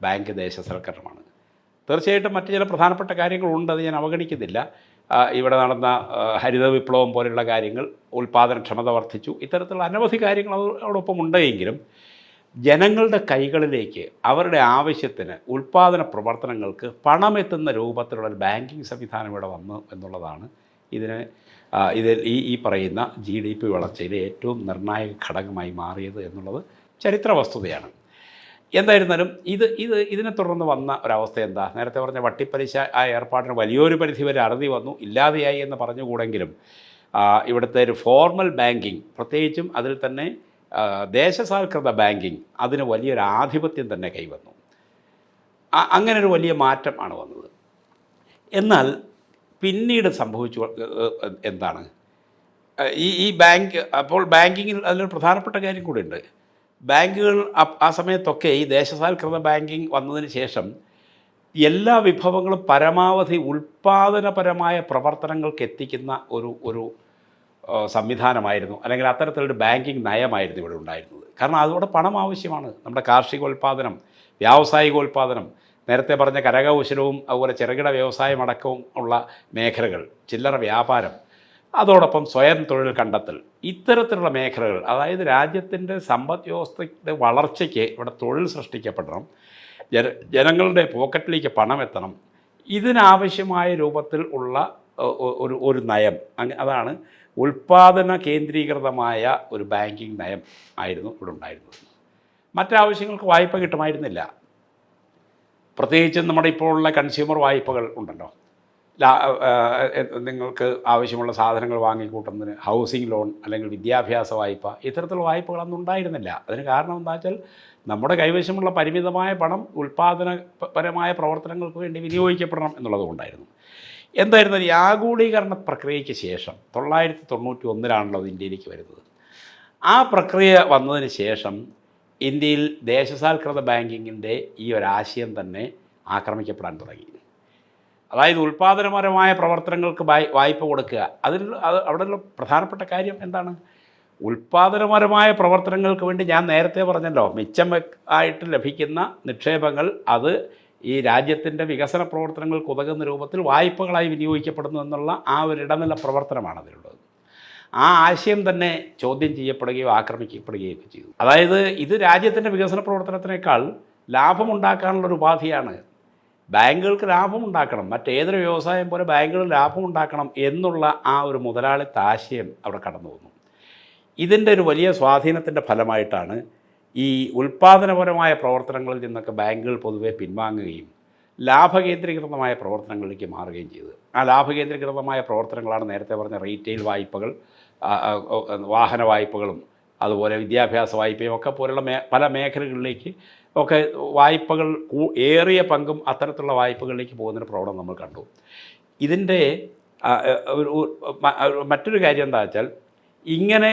ബാങ്ക് ദേശസാൽക്കരണമാണ്. തീർച്ചയായിട്ടും മറ്റു ചില പ്രധാനപ്പെട്ട കാര്യങ്ങളുണ്ട്, അത് ഞാൻ അവഗണിക്കുന്നില്ല. ഇവിടെ നടന്ന ഹരിത വിപ്ലവം പോലെയുള്ള കാര്യങ്ങൾ, ഉൽപ്പാദനക്ഷമത വർദ്ധിച്ചു, ഇത്തരത്തിലുള്ള അനവധി കാര്യങ്ങൾ അതോടൊപ്പം ഉണ്ടെങ്കിലും ജനങ്ങളുടെ കൈകളിലേക്ക് അവരുടെ ആവശ്യത്തിന് ഉൽപ്പാദന പ്രവർത്തനങ്ങൾക്ക് പണമെത്തുന്ന രൂപത്തിലുള്ള ഒരു ബാങ്കിങ് സംവിധാനം ഇവിടെ വന്നു എന്നുള്ളതാണ് ഇതിൽ ഈ പറയുന്ന GDP വളർച്ചയിലെ ഏറ്റവും നിർണായക ഘടകമായി മാറിയത് എന്നുള്ളത് ചരിത്ര വസ്തുതയാണ്. എന്തായിരുന്നാലും ഇതിനെ തുടർന്ന് വന്ന ഒരവസ്ഥ എന്താ? നേരത്തെ പറഞ്ഞ വട്ടിപ്പലിശ ആ ഏർപ്പാടിന് വലിയൊരു പരിധിവരെ അറുതി വന്നു, ഇല്ലാതെയായി എന്ന് പറഞ്ഞുകൂടെങ്കിലും ഇവിടുത്തെ ഒരു ഫോർമൽ ബാങ്കിങ്, പ്രത്യേകിച്ചും അതിൽ തന്നെ ദേശസാൽകൃത ബാങ്കിങ്, അതിന് വലിയൊരു ആധിപത്യം തന്നെ കൈവന്നു. അങ്ങനൊരു വലിയ മാറ്റം ആണ് വന്നത്. എന്നാൽ പിന്നീട് സംഭവിച്ചു എന്താണ്? ഈ ബാങ്ക്, അപ്പോൾ ബാങ്കിങ്ങിൽ അതിലൊരു പ്രധാനപ്പെട്ട കാര്യം കൂടെ ഉണ്ട്. ബാങ്കുകൾ ആ സമയത്തൊക്കെ ഈ ദേശസാൽകൃത ബാങ്കിങ് വന്നതിന് ശേഷം എല്ലാ വിഭവങ്ങളും പരമാവധി ഉൽപ്പാദനപരമായ പ്രവർത്തനങ്ങൾക്ക് എത്തിക്കുന്ന ഒരു സംവിധാനമായിരുന്നു, അല്ലെങ്കിൽ അത്തരത്തിലൊരു ബാങ്കിങ് നയമായിരുന്നു ഇവിടെ ഉണ്ടായിരുന്നത്. കാരണം അതോടെ പണം ആവശ്യമാണ്. നമ്മുടെ കാർഷികോൽപാദനം, വ്യാവസായികോൽപാദനം, നേരത്തെ പറഞ്ഞ കരകൗശലവും അതുപോലെ ചെറുകിട വ്യവസായം അടക്കവും ഉള്ള മേഖലകൾ, ചില്ലറ വ്യാപാരം, അതോടൊപ്പം സ്വയം തൊഴിൽ കണ്ടെത്തൽ, ഇത്തരത്തിലുള്ള മേഖലകൾ, അതായത് രാജ്യത്തിൻ്റെ സമ്പദ് വ്യവസ്ഥയുടെ വളർച്ചയ്ക്ക് ഇവിടെ തൊഴിൽ സൃഷ്ടിക്കപ്പെടണം, ജനങ്ങളുടെ പോക്കറ്റിലേക്ക് പണം എത്തണം, ഇതിനാവശ്യമായ രൂപത്തിൽ ഉള്ള ഒരു നയം, അതാണ് ഉൽപ്പാദന കേന്ദ്രീകൃതമായ ഒരു ബാങ്കിങ് നയം ആയിരുന്നു ഇവിടെ ഉണ്ടായിരുന്നത്. മറ്റാവശ്യങ്ങൾക്ക് വായ്പ കിട്ടുമായിരുന്നില്ല. പ്രത്യേകിച്ചും നമ്മുടെ ഇപ്പോഴുള്ള കൺസ്യൂമർ വായ്പകൾ ഉണ്ടല്ലോ, നിങ്ങൾക്ക് ആവശ്യമുള്ള സാധനങ്ങൾ വാങ്ങിക്കൂട്ടുന്നതിന് ഹൗസിംഗ് ലോൺ അല്ലെങ്കിൽ വിദ്യാഭ്യാസ വായ്പ, ഇത്തരത്തിലുള്ള വായ്പകളൊന്നും ഉണ്ടായിരുന്നില്ല. അതിന് കാരണം എന്താ വെച്ചാൽ നമ്മുടെ കൈവശമുള്ള പരിമിതമായ പണം ഉൽപ്പാദനപരമായ പ്രവർത്തനങ്ങൾക്ക് വേണ്ടി വിനിയോഗിക്കപ്പെടണം എന്നുള്ളതുകൊണ്ടായിരുന്നു. എന്തായിരുന്നാലും ഈ ആഗോളീകരണ പ്രക്രിയയ്ക്ക് ശേഷം 1991 അത് ഇന്ത്യയിലേക്ക് വരുന്നത്. ആ പ്രക്രിയ വന്നതിന് ശേഷം ഇന്ത്യയിൽ ദേശസാൽകൃത ബാങ്കിങ്ങിൻ്റെ ഈ ഒരാശയം തന്നെ ആക്രമിക്കപ്പെടാൻ തുടങ്ങി. അതായത് ഉൽപ്പാദനപരമായ പ്രവർത്തനങ്ങൾക്ക് വായ്പ കൊടുക്കുക. അവിടെയുള്ള പ്രധാനപ്പെട്ട കാര്യം എന്താണ്? ഉൽപ്പാദനപരമായ പ്രവർത്തനങ്ങൾക്ക് വേണ്ടി ഞാൻ നേരത്തെ പറഞ്ഞല്ലോ, മിച്ചം ആയിട്ട് ലഭിക്കുന്ന നിക്ഷേപങ്ങൾ അത് ഈ രാജ്യത്തിൻ്റെ വികസന പ്രവർത്തനങ്ങൾക്ക് ഉതകുന്ന രൂപത്തിൽ വായ്പകളായി വിനിയോഗിക്കപ്പെടുന്നു എന്നുള്ള ആ ഒരു ഇടനില പ്രവർത്തനമാണ് അതിലുള്ളത്. ആ ആശയം തന്നെ ചോദ്യം ചെയ്യപ്പെടുകയോ ആക്രമിക്കപ്പെടുകയോ ഒക്കെ ചെയ്തു. അതായത് ഇത് രാജ്യത്തിൻ്റെ വികസന പ്രവർത്തനത്തിനേക്കാൾ ലാഭമുണ്ടാക്കാനുള്ളൊരു ഉപാധിയാണ്. ബാങ്കുകൾക്ക് ലാഭമുണ്ടാക്കണം, മറ്റേതൊരു വ്യവസായം പോലെ ബാങ്കുകൾ ലാഭമുണ്ടാക്കണം എന്നുള്ള ആ ഒരു മുതലാളിത്ത ആശയം അവിടെ കടന്നു വന്നു. ഇതിൻ്റെ ഒരു വലിയ സ്വാധീനത്തിൻ്റെ ഫലമായിട്ടാണ് ഈ ഉൽപ്പാദനപരമായ പ്രവർത്തനങ്ങളിൽ നിന്നൊക്കെ ബാങ്കുകൾ പൊതുവെ പിൻവാങ്ങുകയും ലാഭകേന്ദ്രീകൃതമായ പ്രവർത്തനങ്ങളിലേക്ക് മാറുകയും ചെയ്തത്. ആ ലാഭകേന്ദ്രീകൃതമായ പ്രവർത്തനങ്ങളാണ് നേരത്തെ പറഞ്ഞ റീറ്റെയിൽ വായ്പകൾ, വാഹന വായ്പകളും അതുപോലെ വിദ്യാഭ്യാസ വായ്പയും ഒക്കെ പോലുള്ള പല മേഖലകളിലേക്ക് ഒക്കെ വായ്പകൾ ഏറിയ പങ്കും അത്തരത്തിലുള്ള വായ്പകളിലേക്ക് പോകുന്നൊരു പ്രവണത നമ്മൾ കണ്ടു. ഇതിൻ്റെ മറ്റൊരു കാര്യം എന്താ വെച്ചാൽ, ഇങ്ങനെ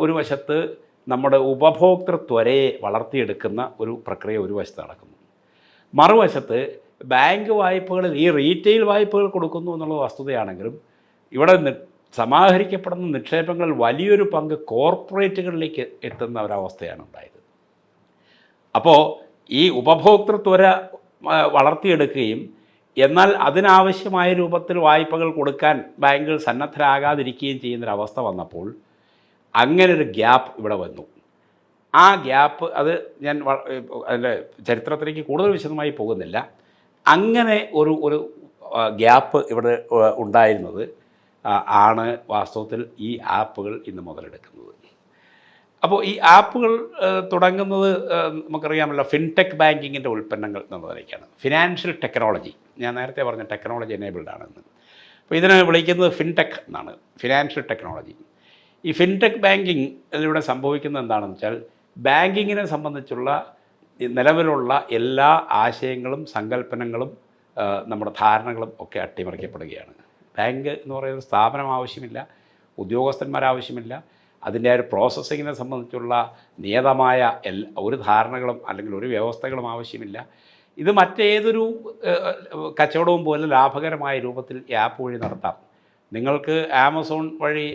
ഒരു വശത്ത് നമ്മുടെ ഉപഭോക്തൃത്വരയെ വളർത്തിയെടുക്കുന്ന ഒരു പ്രക്രിയ ഒരു വശത്ത് നടക്കുന്നു, മറുവശത്ത് ബാങ്ക് വായ്പകളിൽ ഈ റീറ്റെയിൽ വായ്പകൾ കൊടുക്കുന്നു എന്നുള്ള വസ്തുതയാണെങ്കിലും ഇവിടെ സമാഹരിക്കപ്പെടുന്ന നിക്ഷേപങ്ങൾ വലിയൊരു പങ്ക് കോർപ്പറേറ്റുകളിലേക്ക് എത്തുന്ന ഒരവസ്ഥയാണ് ഉണ്ടായത്. അപ്പോൾ ഈ ഉപഭോക്തൃത്വര വളർത്തിയെടുക്കുകയും എന്നാൽ അതിനാവശ്യമായ രൂപത്തിൽ വായ്പകൾ കൊടുക്കാൻ ബാങ്കുകൾ സന്നദ്ധരാകാതിരിക്കുകയും ചെയ്യുന്നൊരവസ്ഥ വന്നപ്പോൾ അങ്ങനൊരു ഗ്യാപ്പ് ഇവിടെ വന്നു. ആ ഗ്യാപ്പ് അത് ഞാൻ അതിൻ്റെ ചരിത്രത്തിലേക്ക് കൂടുതൽ വിശദമായി പോകുന്നില്ല. അങ്ങനെ ഒരു ഗ്യാപ്പ് ഇവിടെ ഉണ്ടായിരുന്നത് ആണ് വാസ്തവത്തിൽ ഈ ആപ്പുകൾ ഇന്ന് മുതലെടുക്കുന്നത്. അപ്പോൾ ഈ ആപ്പുകൾ തുടങ്ങുന്നത് നമുക്കറിയാമല്ലോ, ഫിൻടെക് ബാങ്കിങ്ങിൻ്റെ ഉൽപ്പന്നങ്ങൾ എന്നതിലേക്കാണ്. ഫിനാൻഷ്യൽ ടെക്നോളജി, ഞാൻ നേരത്തെ പറഞ്ഞ ടെക്നോളജി എനേബിൾഡ് ആണെന്ന്. അപ്പോൾ ഇതിനെ വിളിക്കുന്നത് ഫിൻടെക് എന്നാണ്, ഫിനാൻഷ്യൽ ടെക്നോളജി. ഈ ഫിൻടെക് ബാങ്കിങ്ങിലൂടെ സംഭവിക്കുന്നത് എന്താണെന്ന് വെച്ചാൽ, ബാങ്കിങ്ങിനെ സംബന്ധിച്ചുള്ള നിലവിലുള്ള എല്ലാ ആശയങ്ങളും സങ്കല്പനങ്ങളും നമ്മുടെ ധാരണകളും ഒക്കെ അട്ടിമറിക്കപ്പെടുകയാണ്. ബാങ്ക് എന്ന് പറയുന്ന സ്ഥാപനം ആവശ്യമില്ല, ഉദ്യോഗസ്ഥന്മാരാവശ്യമില്ല, അതിൻ്റെ ഒരു പ്രോസസ്സിങ്ങിനെ സംബന്ധിച്ചുള്ള നിയതമായ ഒരു ധാരണകളും അല്ലെങ്കിൽ ഒരു വ്യവസ്ഥകളും ആവശ്യമില്ല. ഇത് മറ്റേതൊരു കച്ചവടവും പോലെ ലാഭകരമായ രൂപത്തിൽ ഈ ആപ്പ് വഴി നടത്താം. നിങ്ങൾക്ക് ആമസോൺ വഴി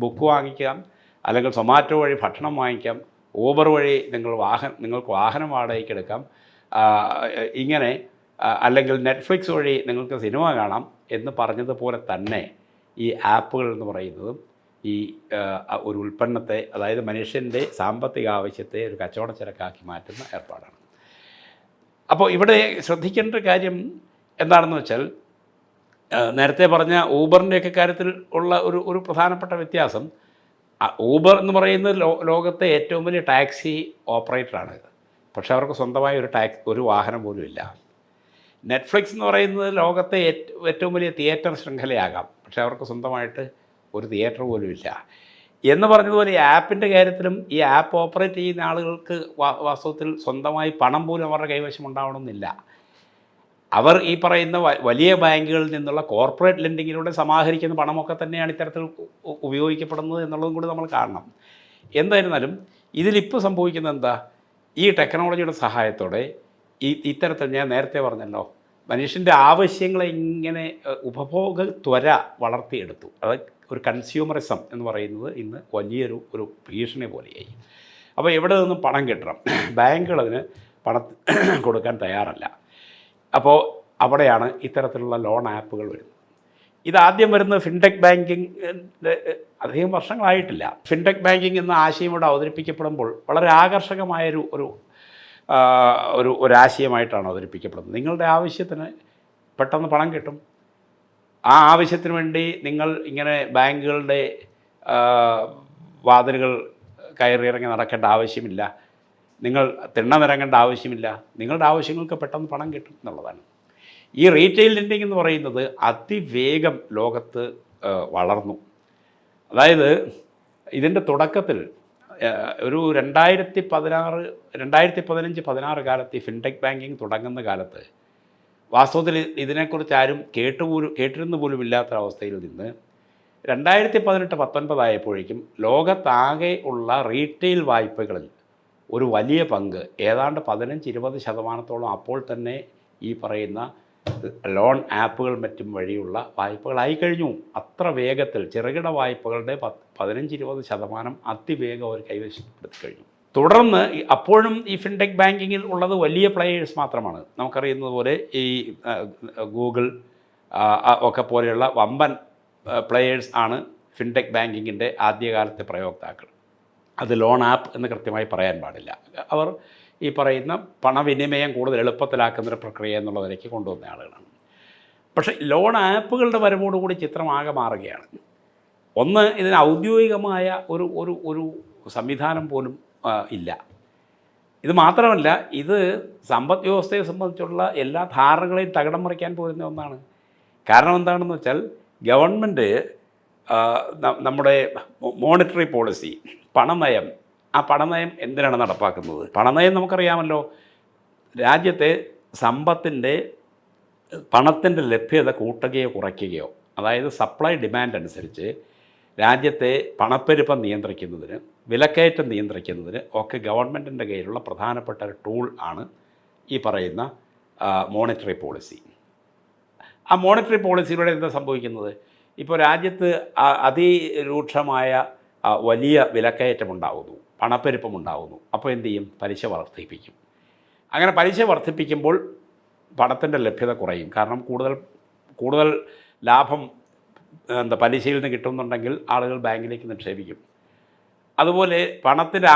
ബുക്ക് വാങ്ങിക്കാം, അല്ലെങ്കിൽ സൊമാറ്റോ വഴി ഭക്ഷണം വാങ്ങിക്കാം, ഊബർ വഴി നിങ്ങൾക്ക് വാഹനം വാടകയ്ക്ക് എടുക്കാം, ഇങ്ങനെ അല്ലെങ്കിൽ നെറ്റ്ഫ്ലിക്സ് വഴി നിങ്ങൾക്ക് സിനിമ കാണാം എന്ന് പറഞ്ഞതുപോലെ തന്നെ ഈ ആപ്പുകൾ എന്ന് പറയുന്നതും ഈ ഒരു ഉൽപ്പന്നത്തെ, അതായത് മനുഷ്യൻ്റെ സാമ്പത്തിക ആവശ്യത്തെ ഒരു കച്ചവട ചരക്കാക്കി മാറ്റുന്ന ഏർപ്പാടാണ്. അപ്പോൾ ഇവിടെ ശ്രദ്ധിക്കേണ്ട കാര്യം എന്താണെന്ന് വെച്ചാൽ, നേരത്തെ പറഞ്ഞ ഊബറിൻ്റെയൊക്കെ കാര്യത്തിൽ ഉള്ള ഒരു പ്രധാനപ്പെട്ട വ്യത്യാസം, ഊബർ എന്ന് പറയുന്നത് ലോകത്തെ ഏറ്റവും വലിയ ടാക്സി ഓപ്പറേറ്ററാണ്. പക്ഷേ അവർക്ക് സ്വന്തമായ ഒരു വാഹനം പോലും ഇല്ല. നെറ്റ്ഫ്ലിക്സ് എന്ന് പറയുന്നത് ലോകത്തെ ഏറ്റവും വലിയ തിയേറ്റർ ശൃംഖലയാകാം, പക്ഷേ അവർക്ക് സ്വന്തമായിട്ട് ഒരു തിയേറ്റർ പോലും ഇല്ല. എന്ന് പറഞ്ഞതുപോലെ ഈ ആപ്പിൻ്റെ കാര്യത്തിലും ഈ ആപ്പ് ഓപ്പറേറ്റ് ചെയ്യുന്ന ആളുകൾക്ക് വാസ്തവത്തിൽ സ്വന്തമായി പണം പോലും അവരുടെ കൈവശം ഉണ്ടാവണമെന്നില്ല. അവർ ഈ പറയുന്ന വലിയ ബാങ്കുകളിൽ നിന്നുള്ള കോർപ്പറേറ്റ് ലെൻഡിങ്ങിലൂടെ സമാഹരിക്കുന്ന പണമൊക്കെ തന്നെയാണ് ഇത്തരത്തിൽ ഉപയോഗിക്കപ്പെടുന്നത് എന്നുള്ളതും കൂടി നമ്മൾ കാണണം. എന്തായിരുന്നാലും ഇതിലിപ്പോൾ സംഭവിക്കുന്നത് എന്താ, ഈ ടെക്നോളജിയുടെ സഹായത്തോടെ ഇത്തരത്തിൽ ഞാൻ നേരത്തെ പറഞ്ഞല്ലോ, മനുഷ്യൻ്റെ ആവശ്യങ്ങളെ ഇങ്ങനെ ഉപഭോഗ ത്വര വളർത്തിയെടുത്തു. അത് ഒരു കൺസ്യൂമറിസം എന്ന് പറയുന്നത് ഇന്ന് വലിയൊരു ഭീഷണി പോലെയായി. അപ്പോൾ എവിടെ നിന്നും പണം കിട്ടണം, ബാങ്കുകൾ അതിന് പണം കൊടുക്കാൻ തയ്യാറല്ല. അപ്പോൾ അവിടെയാണ് ഇത്തരത്തിലുള്ള ലോൺ ആപ്പുകൾ വരുന്നത്. ഇതാദ്യം വരുന്നത് ഫിൻടെക് ബാങ്കിങ് അധികം വർഷങ്ങളായിട്ടില്ല. ഫിൻടെക് ബാങ്കിങ് എന്ന ആശയം ഇവിടെ അവതരിപ്പിക്കപ്പെടുമ്പോൾ വളരെ ആകർഷകമായൊരു ഒരാശയമായിട്ടാണ് അവതരിപ്പിക്കപ്പെടുന്നത്. നിങ്ങളുടെ ആവശ്യത്തിന് പെട്ടെന്ന് പണം കിട്ടും. ആ ആവശ്യത്തിന് വേണ്ടി നിങ്ങൾ ഇങ്ങനെ ബാങ്കുകളുടെ വാതിലുകൾ കയറിയിറങ്ങി നടക്കേണ്ട ആവശ്യമില്ല, നിങ്ങൾ തിണ്ണനിറങ്ങേണ്ട ആവശ്യമില്ല, നിങ്ങളുടെ ആവശ്യങ്ങൾക്ക് പെട്ടെന്ന് പണം കിട്ടും എന്നുള്ളതാണ്. ഈ റീറ്റെയിൽ ലെൻഡിങ് എന്ന് പറയുന്നത് അതിവേഗം ലോകത്ത് വളർന്നു. അതായത് ഇതിൻ്റെ തുടക്കത്തിൽ ഒരു 2015-16 കാലത്ത് ഈ ഫിൻടെക് ബാങ്കിങ് തുടങ്ങുന്ന കാലത്ത് വാസ്തവത്തിൽ ഇതിനെക്കുറിച്ച് ആരും കേട്ടിരുന്നു പോലും ഇല്ലാത്തൊരവസ്ഥയിൽ നിന്ന് 2018-19 ആയപ്പോഴേക്കും ലോകത്താകെ ഉള്ള റീറ്റെയിൽ വായ്പകളിൽ ഒരു വലിയ പങ്ക് ഏതാണ്ട് 15-20% അപ്പോൾ തന്നെ ഈ പറയുന്ന ലോൺ ആപ്പുകൾ മറ്റും വഴിയുള്ള വായ്പകളായി കഴിഞ്ഞു. അത്ര വേഗത്തിൽ ചെറുകിട വായ്പകളുടെ 15-20% അതിവേഗം അവർ കൈവശപ്പെടുത്തി കഴിഞ്ഞു. തുടർന്ന് അപ്പോഴും ഈ ഫിൻടെക് ബാങ്കിങ്ങിൽ ഉള്ളത് വലിയ പ്ലേയേഴ്സ് മാത്രമാണ്. നമുക്കറിയുന്നത് പോലെ ഈ ഗൂഗിൾ ഒക്കെ പോലെയുള്ള വമ്പൻ പ്ലേയേഴ്സ് ആണ് ഫിൻടെക് ബാങ്കിങ്ങിൻ്റെ ആദ്യകാലത്തെ പ്രയോക്താക്കൾ. അത് ലോൺ ആപ്പ് എന്ന് കൃത്യമായി പറയാൻ പാടില്ല. അവർ ഈ പറയുന്ന പണവിനിമയം കൂടുതൽ എളുപ്പത്തിലാക്കുന്നൊരു പ്രക്രിയ എന്നുള്ളതിലേക്ക് കൊണ്ടുവന്ന ആളുകളാണ്. പക്ഷേ ലോൺ ആപ്പുകളുടെ വരവോടുകൂടി ചിത്രമാകെ മാറുകയാണ്. ഒന്ന്, ഇതിന് ഔദ്യോഗികമായ ഒരു സംവിധാനം പോലും ഇല്ല. ഇത് മാത്രമല്ല, ഇത് സമ്പദ് വ്യവസ്ഥയെ സംബന്ധിച്ചുള്ള എല്ലാ ധാരണകളെയും തകിടം മറിക്കാൻ പോരുന്ന ഒന്നാണ്. കാരണം എന്താണെന്ന് വെച്ചാൽ ഗവൺമെൻറ് നമ്മുടെ മോണിറ്ററി പോളിസി, പണനയം, ആ പണനയം എന്തിനാണ് നടപ്പാക്കുന്നത്? പണനയം നമുക്കറിയാമല്ലോ, രാജ്യത്തെ പണത്തിൻ്റെ ലഭ്യത കൂട്ടുകയോ കുറയ്ക്കുകയോ, അതായത് സപ്ലൈ ഡിമാൻഡ് അനുസരിച്ച് രാജ്യത്തെ പണപ്പെരുപ്പം നിയന്ത്രിക്കുന്നതിന്, വിലക്കയറ്റം നിയന്ത്രിക്കുന്നതിന് ഒക്കെ ഗവൺമെൻറ്റിൻ്റെ കയ്യിലുള്ള പ്രധാനപ്പെട്ട ഒരു ടൂൾ ആണ് ഈ പറയുന്ന മോണിറ്ററി പോളിസി. ആ മോണിറ്ററി പോളിസിയിലൂടെ എന്താ സംഭവിക്കുന്നത്? ഇപ്പോൾ രാജ്യത്ത് അതിരൂക്ഷമായ വലിയ വിലക്കയറ്റമുണ്ടാകുന്നു, പണപ്പെരുപ്പമുണ്ടാകുന്നു. അപ്പോൾ എന്തു ചെയ്യും? പലിശ വർദ്ധിപ്പിക്കും. അങ്ങനെ പലിശ വർദ്ധിപ്പിക്കുമ്പോൾ പണത്തിൻ്റെ ലഭ്യത കുറയും. കാരണം കൂടുതൽ ലാഭം പലിശയിൽ നിന്ന് കിട്ടുന്നുണ്ടെങ്കിൽ ആളുകൾ ബാങ്കിലേക്ക് നിക്ഷേപിക്കും. അതുപോലെ പണത്തിൻ്റെ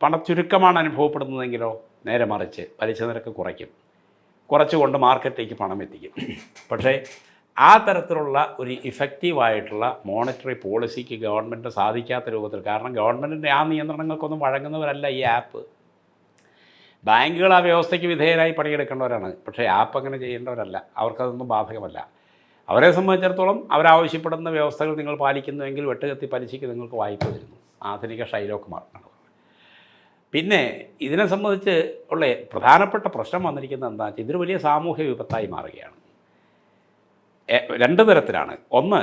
പണച്ചുരുക്കമാണ് അനുഭവപ്പെടുന്നതെങ്കിലോ നേരെ മറിച്ച് പലിശ നിരക്ക് കുറച്ചുകൊണ്ട് മാർക്കറ്റിലേക്ക് പണം എത്തിക്കും. പക്ഷേ ആ തരത്തിലുള്ള ഒരു ഇഫക്റ്റീവായിട്ടുള്ള മോണിറ്ററി പോളിസിക്ക് ഗവൺമെൻറ് സാധിക്കാത്ത രൂപത്തിൽ, കാരണം ഗവൺമെൻറ്റിൻ്റെ ആ നിയന്ത്രണങ്ങൾക്കൊന്നും വഴങ്ങുന്നവരല്ല ഈ ആപ്പ്. ബാങ്കുകൾ ആ വ്യവസ്ഥയ്ക്ക് വിധേയരായി പണിയെടുക്കേണ്ടവരാണ്. പക്ഷേ ആപ്പ് അങ്ങനെ ചെയ്യേണ്ടവരല്ല, അവർക്കതൊന്നും ബാധകമല്ല. അവരെ സംബന്ധിച്ചിടത്തോളം അവരാവശ്യപ്പെടുന്ന വ്യവസ്ഥകൾ നിങ്ങൾ പാലിക്കുന്നുവെങ്കിൽ വെട്ടുകത്തി പലിശയ്ക്ക് നിങ്ങൾക്ക് വായ്പ തരുന്നു. ആധുനിക ഷൈലോക്ക് മാർക്കാണ്. പിന്നെ ഇതിനെ സംബന്ധിച്ച് ഉള്ള പ്രധാനപ്പെട്ട പ്രശ്നം വന്നിരിക്കുന്നത് എന്താ വെച്ചാൽ ഇതൊരു വലിയ സാമൂഹ്യ വിപത്തായി മാറുകയാണ്. രണ്ട് തരത്തിലാണ്. ഒന്ന്,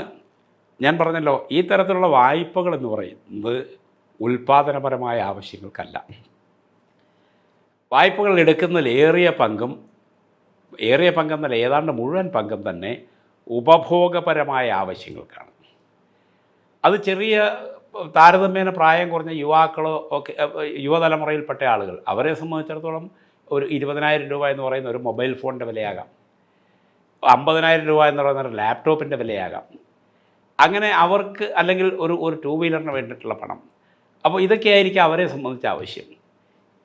ഞാൻ പറഞ്ഞല്ലോ, ഈ തരത്തിലുള്ള വായ്പകൾ എന്ന് പറയുന്നത് ഉൽപ്പാദനപരമായ ആവശ്യങ്ങൾക്കല്ല. വായ്പകൾ എടുക്കുന്നതിൽ ഏറിയ പങ്കെന്നല്ല, ഏതാണ്ട് മുഴുവൻ പങ്കും തന്നെ ഉപഭോഗപരമായ ആവശ്യങ്ങൾക്കാണ്. അത് ചെറിയ താരതമ്യേന പ്രായം കുറഞ്ഞ യുവാക്കളോ ഒക്കെ, യുവതലമുറയിൽപ്പെട്ട ആളുകൾ, അവരെ സംബന്ധിച്ചിടത്തോളം ഒരു 20,000 രൂപ എന്ന് പറയുന്ന ഒരു മൊബൈൽ ഫോണിൻ്റെ വിലയാകാം, 50,000 രൂപ എന്ന് പറയുന്ന ഒരു ലാപ്ടോപ്പിൻ്റെ വിലയാകാം. അങ്ങനെ അവർക്ക്, അല്ലെങ്കിൽ ഒരു 2 വീലറിന് വേണ്ടിയിട്ടുള്ള പണം. അപ്പോൾ ഇതൊക്കെയായിരിക്കും അവരെ സംബന്ധിച്ച ആവശ്യം.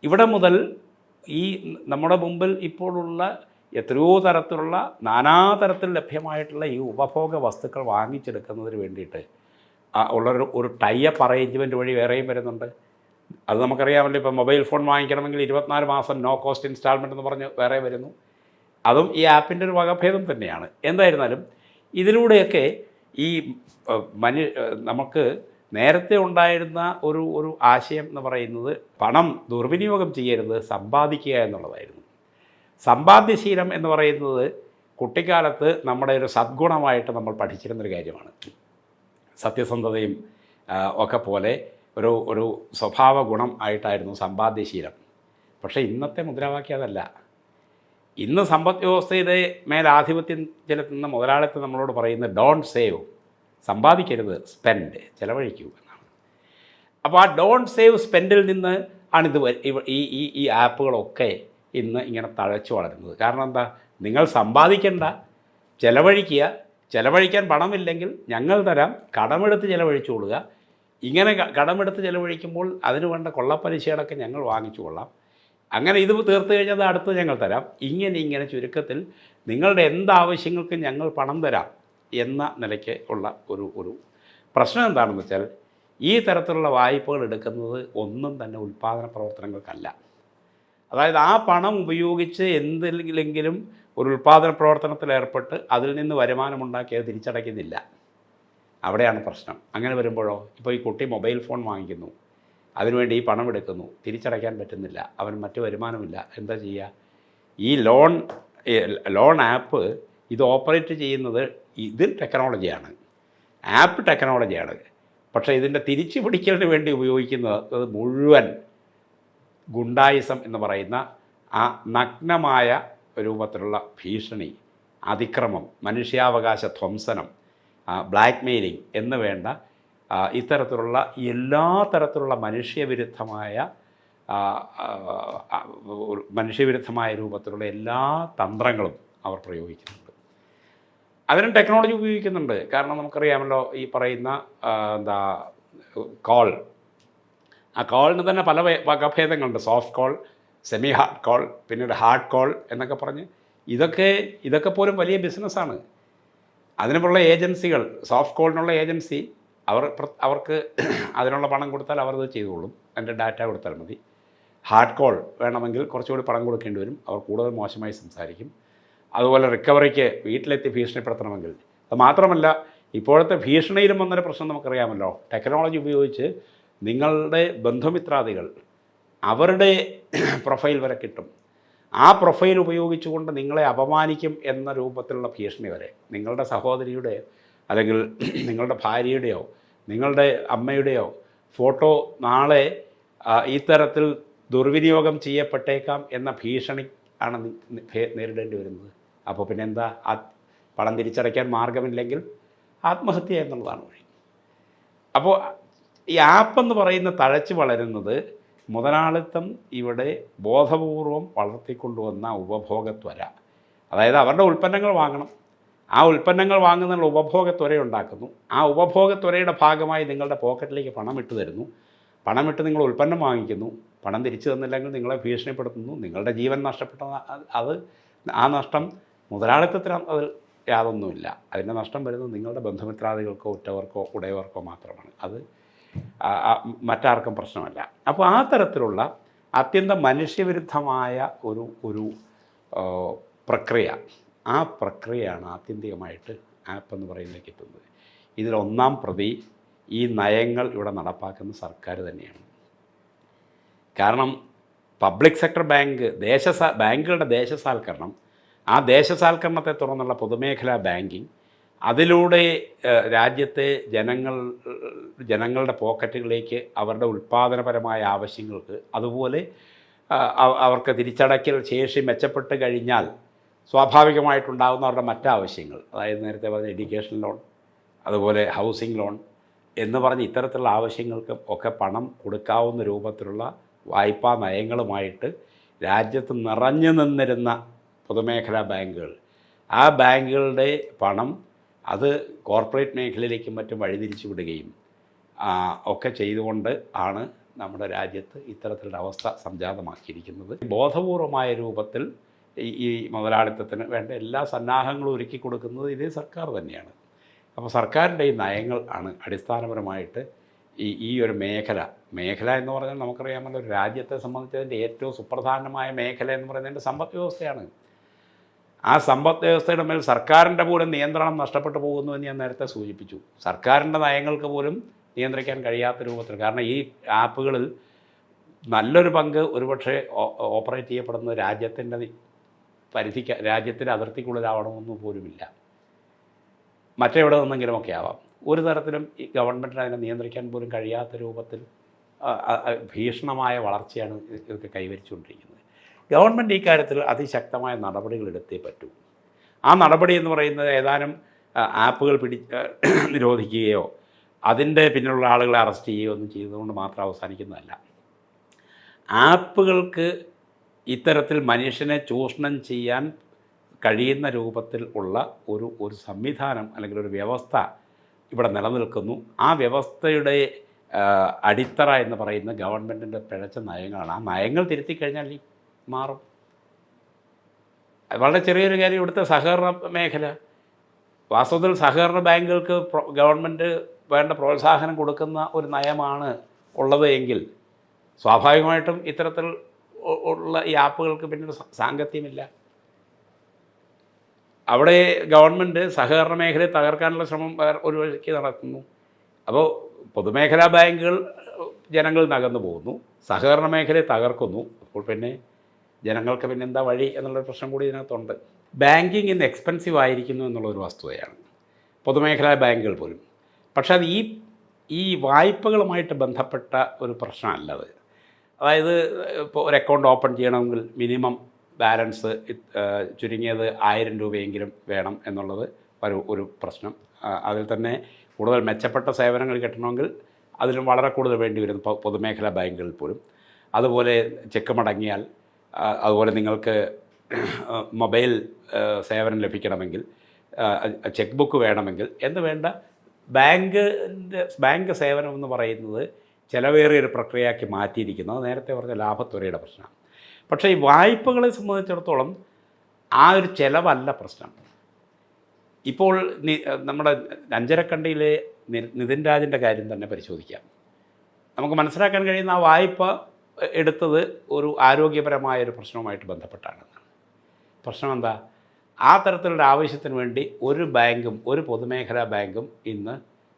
ഇവിടെ മുതൽ ഈ നമ്മുടെ മുമ്പിൽ ഇപ്പോഴുള്ള എത്രയോ തരത്തിലുള്ള നാനാതരത്തിൽ ലഭ്യമായിട്ടുള്ള ഈ ഉപഭോഗ വസ്തുക്കൾ വാങ്ങിച്ചെടുക്കുന്നതിന് വേണ്ടിയിട്ട് ഒരു ടൈപ്പ് അറേഞ്ച്മെൻറ്റ് വഴി വേറെയും വരുന്നുണ്ട്. അത് നമുക്കറിയാമല്ലോ. ഇപ്പോൾ മൊബൈൽ ഫോൺ വാങ്ങിക്കണമെങ്കിൽ 24 മാസം നോ കോസ്റ്റ് ഇൻസ്റ്റാൾമെൻറ്റ് എന്ന് പറഞ്ഞ് വേറെ വരുന്നു. അതും ഈ ആപ്പിൻ്റെ ഒരു വകഭേദം തന്നെയാണ്. എന്തായിരുന്നാലും ഇതിലൂടെയൊക്കെ ഈ നമുക്ക് നേരത്തെ ഉണ്ടായിരുന്ന ഒരു ആശയം എന്ന് പറയുന്നത് പണം ദുർവിനിയോഗം ചെയ്യരുത്, സമ്പാദിക്കുക എന്നുള്ളതായിരുന്നു. സമ്പാദ്യശീലം എന്ന് പറയുന്നത് കുട്ടിക്കാലത്ത് നമ്മുടെ ഒരു സദ്ഗുണമായിട്ട് നമ്മൾ പഠിച്ചിരുന്നൊരു കാര്യമാണ്. സത്യസന്ധതയും ഒക്കെ പോലെ ഒരു സ്വഭാവ ഗുണം ആയിട്ടായിരുന്നു സമ്പാദ്യശീലം. പക്ഷേ ഇന്നത്തെ മുദ്രാവാക്യം അതല്ല. ഇന്ന് സമ്പദ് വ്യവസ്ഥയുടെ മേലാധിപത്യം ചെലുത്തുന്ന മുതലാളിത്തം നമ്മളോട് പറയുന്നത് ഡോണ്ട് സേവ്, സമ്പാദിക്കരുത്, സ്പെൻഡ്, ചിലവഴിക്കൂ എന്നാണ്. അപ്പോൾ ആ ഡോണ്ട് സേവ് സ്പെൻഡിൽ നിന്ന് ആണിത് ഈ ആപ്പുകളൊക്കെ ഇന്ന് ഇങ്ങനെ തഴച്ചു വളരുന്നത്. കാരണം എന്താ, നിങ്ങൾ സമ്പാദിക്കേണ്ട, ചിലവഴിക്കാൻ പണമില്ലെങ്കിൽ ഞങ്ങൾ തരാം, കടമെടുത്ത് ചിലവഴിച്ചുകൊള്ളുക. ഇങ്ങനെ കടമെടുത്ത് ചിലവഴിക്കുമ്പോൾ അതിന് വേണ്ട കൊള്ളപ്പലിശകളൊക്കെ ഞങ്ങൾ വാങ്ങിച്ചു കൊള്ളാം. അങ്ങനെ ഇത് തീർത്ത് കഴിഞ്ഞാൽ അത് അടുത്ത് ഞങ്ങൾ തരാം. ഇങ്ങനെ ചുരുക്കത്തിൽ നിങ്ങളുടെ എന്താവശ്യങ്ങൾക്കും ഞങ്ങൾ പണം തരാം എന്ന നിലയ്ക്ക് ഉള്ള ഒരു പ്രശ്നം എന്താണെന്ന് വെച്ചാൽ, ഈ തരത്തിലുള്ള വായ്പകൾ എടുക്കുന്നത് ഒന്നും തന്നെ ഉൽപ്പാദന പ്രവർത്തനങ്ങൾക്കല്ല. അതായത് ആ പണം ഉപയോഗിച്ച് എന്തെങ്കിലും ഒരു ഉൽപ്പാദന പ്രവർത്തനത്തിൽ ഏർപ്പെട്ട് അതിൽ നിന്ന് വരുമാനമുണ്ടാക്കി അത് തിരിച്ചടയ്ക്കുന്നില്ല. അവിടെയാണ് പ്രശ്നം. അങ്ങനെ വരുമ്പോഴോ, ഇപ്പോൾ ഈ കുട്ടി മൊബൈൽ ഫോൺ വാങ്ങിക്കുന്നു, അതിനുവേണ്ടി ഈ പണം എടുക്കുന്നു, തിരിച്ചടയ്ക്കാൻ പറ്റുന്നില്ല, അവന് മറ്റ് വരുമാനമില്ല, എന്താ ചെയ്യുക? ഈ ലോൺ ആപ്പ് ഇത് ഓപ്പറേറ്റ് ചെയ്യുന്നത് ഇതിൽ ടെക്നോളജിയാണ്, ആപ്പ് ടെക്നോളജിയാണ്. പക്ഷേ ഇതിൻ്റെ തിരിച്ചു പിടിക്കലിന് വേണ്ടി ഉപയോഗിക്കുന്നത് മുഴുവൻ ഗുണ്ടായിസം എന്ന് പറയുന്ന ആ നഗ്നമായ രൂപത്തിലുള്ള ഭീഷണി, അതിക്രമം, മനുഷ്യാവകാശ ധ്വംസനം, ബ്ലാക്ക് മെയിലിംഗ് എന്ന് വേണ്ട ഇത്തരത്തിലുള്ള എല്ലാ തരത്തിലുള്ള മനുഷ്യവിരുദ്ധമായ രൂപത്തിലുള്ള എല്ലാ തന്ത്രങ്ങളും അവർ പ്രയോഗിക്കുന്നുണ്ട്. അതിനും ടെക്നോളജി ഉപയോഗിക്കുന്നുണ്ട്. കാരണം നമുക്കറിയാമല്ലോ, ഈ പറയുന്ന കോൾ, ആ കോളിന് തന്നെ പല വകഭേദങ്ങളുണ്ട്. Soft coal, semi hard coal, പിന്നീട് ഹാർഡ് കോൾ എന്നൊക്കെ പറഞ്ഞ് ഇതൊക്കെ പോലും വലിയ ബിസിനസ്സാണ്. അതിനുള്ള ഏജൻസികൾ, സോഫ്റ്റ് കോളിനുള്ള ഏജൻസി, അവർക്ക് അതിനുള്ള പണം കൊടുത്താൽ അവർ ഇത് ചെയ്തോളും, അതിൻ്റെ ഡാറ്റ കൊടുത്താൽ മതി. ഹാർഡ് കോൾ വേണമെങ്കിൽ കുറച്ചുകൂടി പണം കൊടുക്കേണ്ടി വരും, അവർ കൂടുതൽ മോശമായി സംസാരിക്കും. അതുപോലെ റിക്കവറിക്ക് വീട്ടിലെത്തി ഭീഷണിപ്പെടുത്തണമെങ്കിൽ. അത് മാത്രമല്ല, ഇപ്പോഴത്തെ ഭീഷണിയിലും വന്നൊരു പ്രശ്നം നമുക്കറിയാമല്ലോ, ടെക്നോളജി ഉപയോഗിച്ച് നിങ്ങളുടെ ബന്ധുമിത്രാദികൾ അവരുടെ പ്രൊഫൈൽ വരെ കിട്ടും. ആ പ്രൊഫൈൽ ഉപയോഗിച്ചുകൊണ്ട് നിങ്ങളെ അപമാനിക്കും എന്ന രൂപത്തിലുള്ള ഭീഷണി വരെ. നിങ്ങളുടെ സഹോദരിയുടെയോ അല്ലെങ്കിൽ നിങ്ങളുടെ ഭാര്യയുടെയോ നിങ്ങളുടെ അമ്മയുടെയോ ഫോട്ടോ നാളെ ഇത്തരത്തിൽ ദുർവിനിയോഗം ചെയ്യപ്പെട്ടേക്കാം എന്ന ഭീഷണി ആണ് നേരിടേണ്ടി വരുന്നത്. അപ്പോൾ പിന്നെ എന്താ, പണം തിരിച്ചടയ്ക്കാൻ മാർഗമില്ലെങ്കിൽ ആത്മഹത്യ എന്നുള്ളതാണ് വഴി. അപ്പോൾ ഈ ആപ്പെന്ന് പറയുന്ന തഴച്ചു വളരുന്നത് മുതലാളിത്തം ഇവിടെ ബോധപൂർവം വളർത്തിക്കൊണ്ടുവന്ന ഉപഭോഗത്വര. അതായത് അവരുടെ ഉൽപ്പന്നങ്ങൾ വാങ്ങണം, ആ ഉൽപ്പന്നങ്ങൾ വാങ്ങുന്നതിനുള്ള ഉപഭോഗത്വര ഉണ്ടാക്കുന്നു. ആ ഉപഭോഗത്വരയുടെ ഭാഗമായി നിങ്ങളുടെ പോക്കറ്റിലേക്ക് പണം ഇട്ട് തരുന്നു. പണമിട്ട് നിങ്ങൾ ഉൽപ്പന്നം വാങ്ങിക്കുന്നു, പണം തിരിച്ചു തന്നില്ലെങ്കിൽ നിങ്ങളെ ഭീഷണിപ്പെടുത്തുന്നു, നിങ്ങളുടെ ജീവൻ നഷ്ടപ്പെട്ട ആ നഷ്ടം മുതലാളിത്തത്തിന് അതിൽ യാതൊന്നുമില്ല. അതിൻ്റെ നഷ്ടം വരുന്നത് നിങ്ങളുടെ ബന്ധുമിത്രാദികൾക്കോ ഉറ്റവർക്കോ ഉടയവർക്കോ മാത്രമാണ്. അത് മറ്റാർക്കും പ്രശ്നമല്ല. അപ്പോൾ ആ തരത്തിലുള്ള അത്യന്തം മനുഷ്യവിരുദ്ധമായ ഒരു പ്രക്രിയ, ആ പ്രക്രിയയാണ് ആത്യന്തികമായിട്ട് ആപ്പ് എന്ന് പറയുന്നതിലേക്ക് എത്തുന്നത്. ഇതിലൊന്നാം പ്രതി ഈ നയങ്ങൾ ഇവിടെ നടപ്പാക്കുന്ന സർക്കാർ തന്നെയാണ്. കാരണം പബ്ലിക് സെക്ടർ ബാങ്കുകളുടെ ദേശസാൽക്കരണം, ആ ദേശസാൽക്കരണത്തെ തുടർന്നുള്ള പൊതുമേഖലാ ബാങ്കിങ്, അതിലൂടെ രാജ്യത്തെ ജനങ്ങളുടെ പോക്കറ്റുകളിലേക്ക് അവരുടെ ഉൽപ്പാദനപരമായ ആവശ്യങ്ങൾക്ക്, അതുപോലെ അവർക്ക് തിരിച്ചടയ്ക്കൽ ശേഷി മെച്ചപ്പെട്ട് കഴിഞ്ഞാൽ സ്വാഭാവികമായിട്ടുണ്ടാകുന്ന അവരുടെ മറ്റാവശ്യങ്ങൾ, അതായത് നേരത്തെ പറഞ്ഞ എഡ്യൂക്കേഷൻ ലോൺ, അതുപോലെ ഹൗസിംഗ് ലോൺ എന്ന് പറഞ്ഞ് ഇത്തരത്തിലുള്ള ആവശ്യങ്ങൾക്ക് ഒക്കെ പണം കൊടുക്കാവുന്ന രൂപത്തിലുള്ള വായ്പാ നയങ്ങളുമായിട്ട് രാജ്യത്ത് നിറഞ്ഞു നിന്നിരുന്ന പൊതുമേഖലാ ബാങ്കുകൾ, ആ ബാങ്കുകളുടെ പണം അത് കോർപ്പറേറ്റ് മേഖലയിലേക്കും മറ്റും വഴിതിരിച്ചു വിടുകയും ഒക്കെ ചെയ്തുകൊണ്ട് ആണ് നമ്മുടെ രാജ്യത്ത് ഇത്തരത്തിലുള്ള അവസ്ഥ സംജാതമാക്കിയിരിക്കുന്നത്. ബോധപൂർവമായ രൂപത്തിൽ ഈ മുതലാളിത്തത്തിന് വേണ്ട എല്ലാ സന്നാഹങ്ങളും ഒരുക്കി കൊടുക്കുന്നത് ഇതേ സർക്കാർ തന്നെയാണ്. അപ്പോൾ സർക്കാരിൻ്റെ ഈ നയങ്ങൾ ആണ് അടിസ്ഥാനപരമായിട്ട് ഈ ഒരു മേഖല എന്ന് പറഞ്ഞാൽ നമുക്കറിയാമല്ലോ, ഒരു രാജ്യത്തെ സംബന്ധിച്ചതിൻ്റെ ഏറ്റവും സുപ്രധാനമായ മേഖല എന്ന് പറയുന്നതിൻ്റെ സമ്പദ് വ്യവസ്ഥയാണ്. ആ സമ്പദ് വ്യവസ്ഥയുടെ മേൽ സർക്കാരിൻ്റെ പോലും നിയന്ത്രണം നഷ്ടപ്പെട്ടു പോകുന്നുവെന്ന് ഞാൻ നേരത്തെ സൂചിപ്പിച്ചു. സർക്കാരിൻ്റെ നയങ്ങൾക്ക് പോലും നിയന്ത്രിക്കാൻ കഴിയാത്ത രൂപത്തിൽ. കാരണം ഈ ആപ്പുകളിൽ നല്ലൊരു പങ്ക് ഒരുപക്ഷെ ഓപ്പറേറ്റ് ചെയ്യപ്പെടുന്നത് രാജ്യത്തിൻ്റെ രാജ്യത്തിൻ്റെ അതിർത്തിക്കുള്ളിലാവണമെന്ന് പോലുമില്ല, മറ്റെവിടെ നിന്നെങ്കിലുമൊക്കെ ആവാം. ഒരു തരത്തിലും ഈ ഗവൺമെൻറ്റിന് അതിനെ നിയന്ത്രിക്കാൻ പോലും കഴിയാത്ത രൂപത്തിൽ ഭീഷണമായ വളർച്ചയാണ് ഇതൊക്കെ കൈവരിച്ചുകൊണ്ടിരിക്കുന്നത്. ഗവൺമെൻറ് ഈ കാര്യത്തിൽ അതിശക്തമായ നടപടികൾ എടുത്തേ പറ്റൂ. ആ നടപടി എന്ന് പറയുന്നത് ഏതാനും ആപ്പുകൾ നിരോധിക്കുകയോ അതിൻ്റെ പിന്നിലുള്ള ആളുകളെ അറസ്റ്റ് ചെയ്യുകയോ ഒന്നും ചെയ്തുകൊണ്ട് മാത്രം അവസാനിക്കുന്നതല്ല. ആപ്പുകൾക്ക് ഇത്തരത്തിൽ മനുഷ്യനെ ചൂഷണം ചെയ്യാൻ കഴിയുന്ന രൂപത്തിൽ ഉള്ള ഒരു സംവിധാനം അല്ലെങ്കിൽ ഒരു വ്യവസ്ഥ ഇവിടെ നിലനിൽക്കുന്നു. ആ വ്യവസ്ഥയുടെ അടിത്തറ എന്ന് പറയുന്ന ഗവൺമെൻറ്റിൻ്റെ പിഴച്ച നയങ്ങളാണ്. ആ നയങ്ങൾ തിരുത്തിക്കഴിഞ്ഞാൽ ഈ മാറും. വളരെ ചെറിയൊരു കാര്യം, ഇവിടുത്തെ സഹകരണ മേഖല, വാസ്തവത്തിൽ സഹകരണ ബാങ്കുകൾക്ക് ഗവൺമെൻറ് വേണ്ട പ്രോത്സാഹനം കൊടുക്കുന്ന ഒരു നയമാണ് ഉള്ളത് എങ്കിൽ സ്വാഭാവികമായിട്ടും ഇത്തരത്തിൽ ഉള്ള ഈ ആപ്പുകൾക്ക് പിന്നീട് സാങ്കത്യമില്ല. അവിടെ ഗവൺമെൻറ് സഹകരണ മേഖലയെ തകർക്കാനുള്ള ശ്രമം ഒരു വഴിക്ക് നടത്തുന്നു. അപ്പോൾ പൊതുമേഖലാ ബാങ്കുകൾ ജനങ്ങൾ നകന്നു പോകുന്നു, സഹകരണ മേഖലയെ തകർക്കുന്നു. അപ്പോൾ പിന്നെ ജനങ്ങൾക്ക് പിന്നെ എന്താ വഴി എന്നുള്ളൊരു പ്രശ്നം കൂടി ഇതിനകത്തുണ്ട്. ബാങ്കിങ് ഇന്ന് എക്സ്പെൻസീവ് ആയിരിക്കുന്നു എന്നുള്ളൊരു വസ്തുതയാണ്, പൊതുമേഖലാ ബാങ്കുകൾ പോലും. പക്ഷേ അത് ഈ വായ്പകളുമായിട്ട് ബന്ധപ്പെട്ട ഒരു പ്രശ്നമല്ലത്. അതായത് ഇപ്പോൾ ഒരു അക്കൗണ്ട് ഓപ്പൺ ചെയ്യണമെങ്കിൽ മിനിമം ബാലൻസ് ചുരുങ്ങിയത് 1000 രൂപയെങ്കിലും വേണം എന്നുള്ളത് ഒരു പ്രശ്നം. അതിൽ തന്നെ കൂടുതൽ മെച്ചപ്പെട്ട സേവനങ്ങൾ കിട്ടണമെങ്കിൽ അതിലും വളരെ കൂടുതൽ വേണ്ടി വരുന്നു പൊതുമേഖലാ ബാങ്കുകളിൽ പോലും. അതുപോലെ ചെക്ക് മടങ്ങിയാൽ, അതുപോലെ നിങ്ങൾക്ക് മൊബൈൽ സേവനം ലഭിക്കണമെങ്കിൽ, ചെക്ക് ബുക്ക് വേണമെങ്കിൽ എന്ന് വേണ്ട ബാങ്ക് സേവനം എന്ന് പറയുന്നത് ചിലവേറിയൊരു പ്രക്രിയയാക്കി മാറ്റിയിരിക്കുന്നത് നേരത്തെ പറഞ്ഞ ലാഭത്വരയുടെ പ്രശ്നമാണ്. പക്ഷേ ഈ വായ്പകളെ സംബന്ധിച്ചിടത്തോളം ആ ഒരു ചിലവല്ല പ്രശ്നം. ഇപ്പോൾ നമ്മുടെ അഞ്ചരക്കണ്ടിയിലെ നിതിൻ രാജിൻ്റെ കാര്യം തന്നെ പരിശോധിക്കാം. നമുക്ക് മനസ്സിലാക്കാൻ കഴിയുന്ന ആ വായ്പ എടുത്തത് ഒരു ആരോഗ്യപരമായൊരു പ്രശ്നവുമായിട്ട് ബന്ധപ്പെട്ടാണ്. പ്രശ്നം എന്താ? ആ തരത്തിലുള്ള ആവശ്യത്തിന് വേണ്ടി ഒരു ബാങ്കും ഒരു പൊതുമേഖലാ ബാങ്കും ഇന്ന്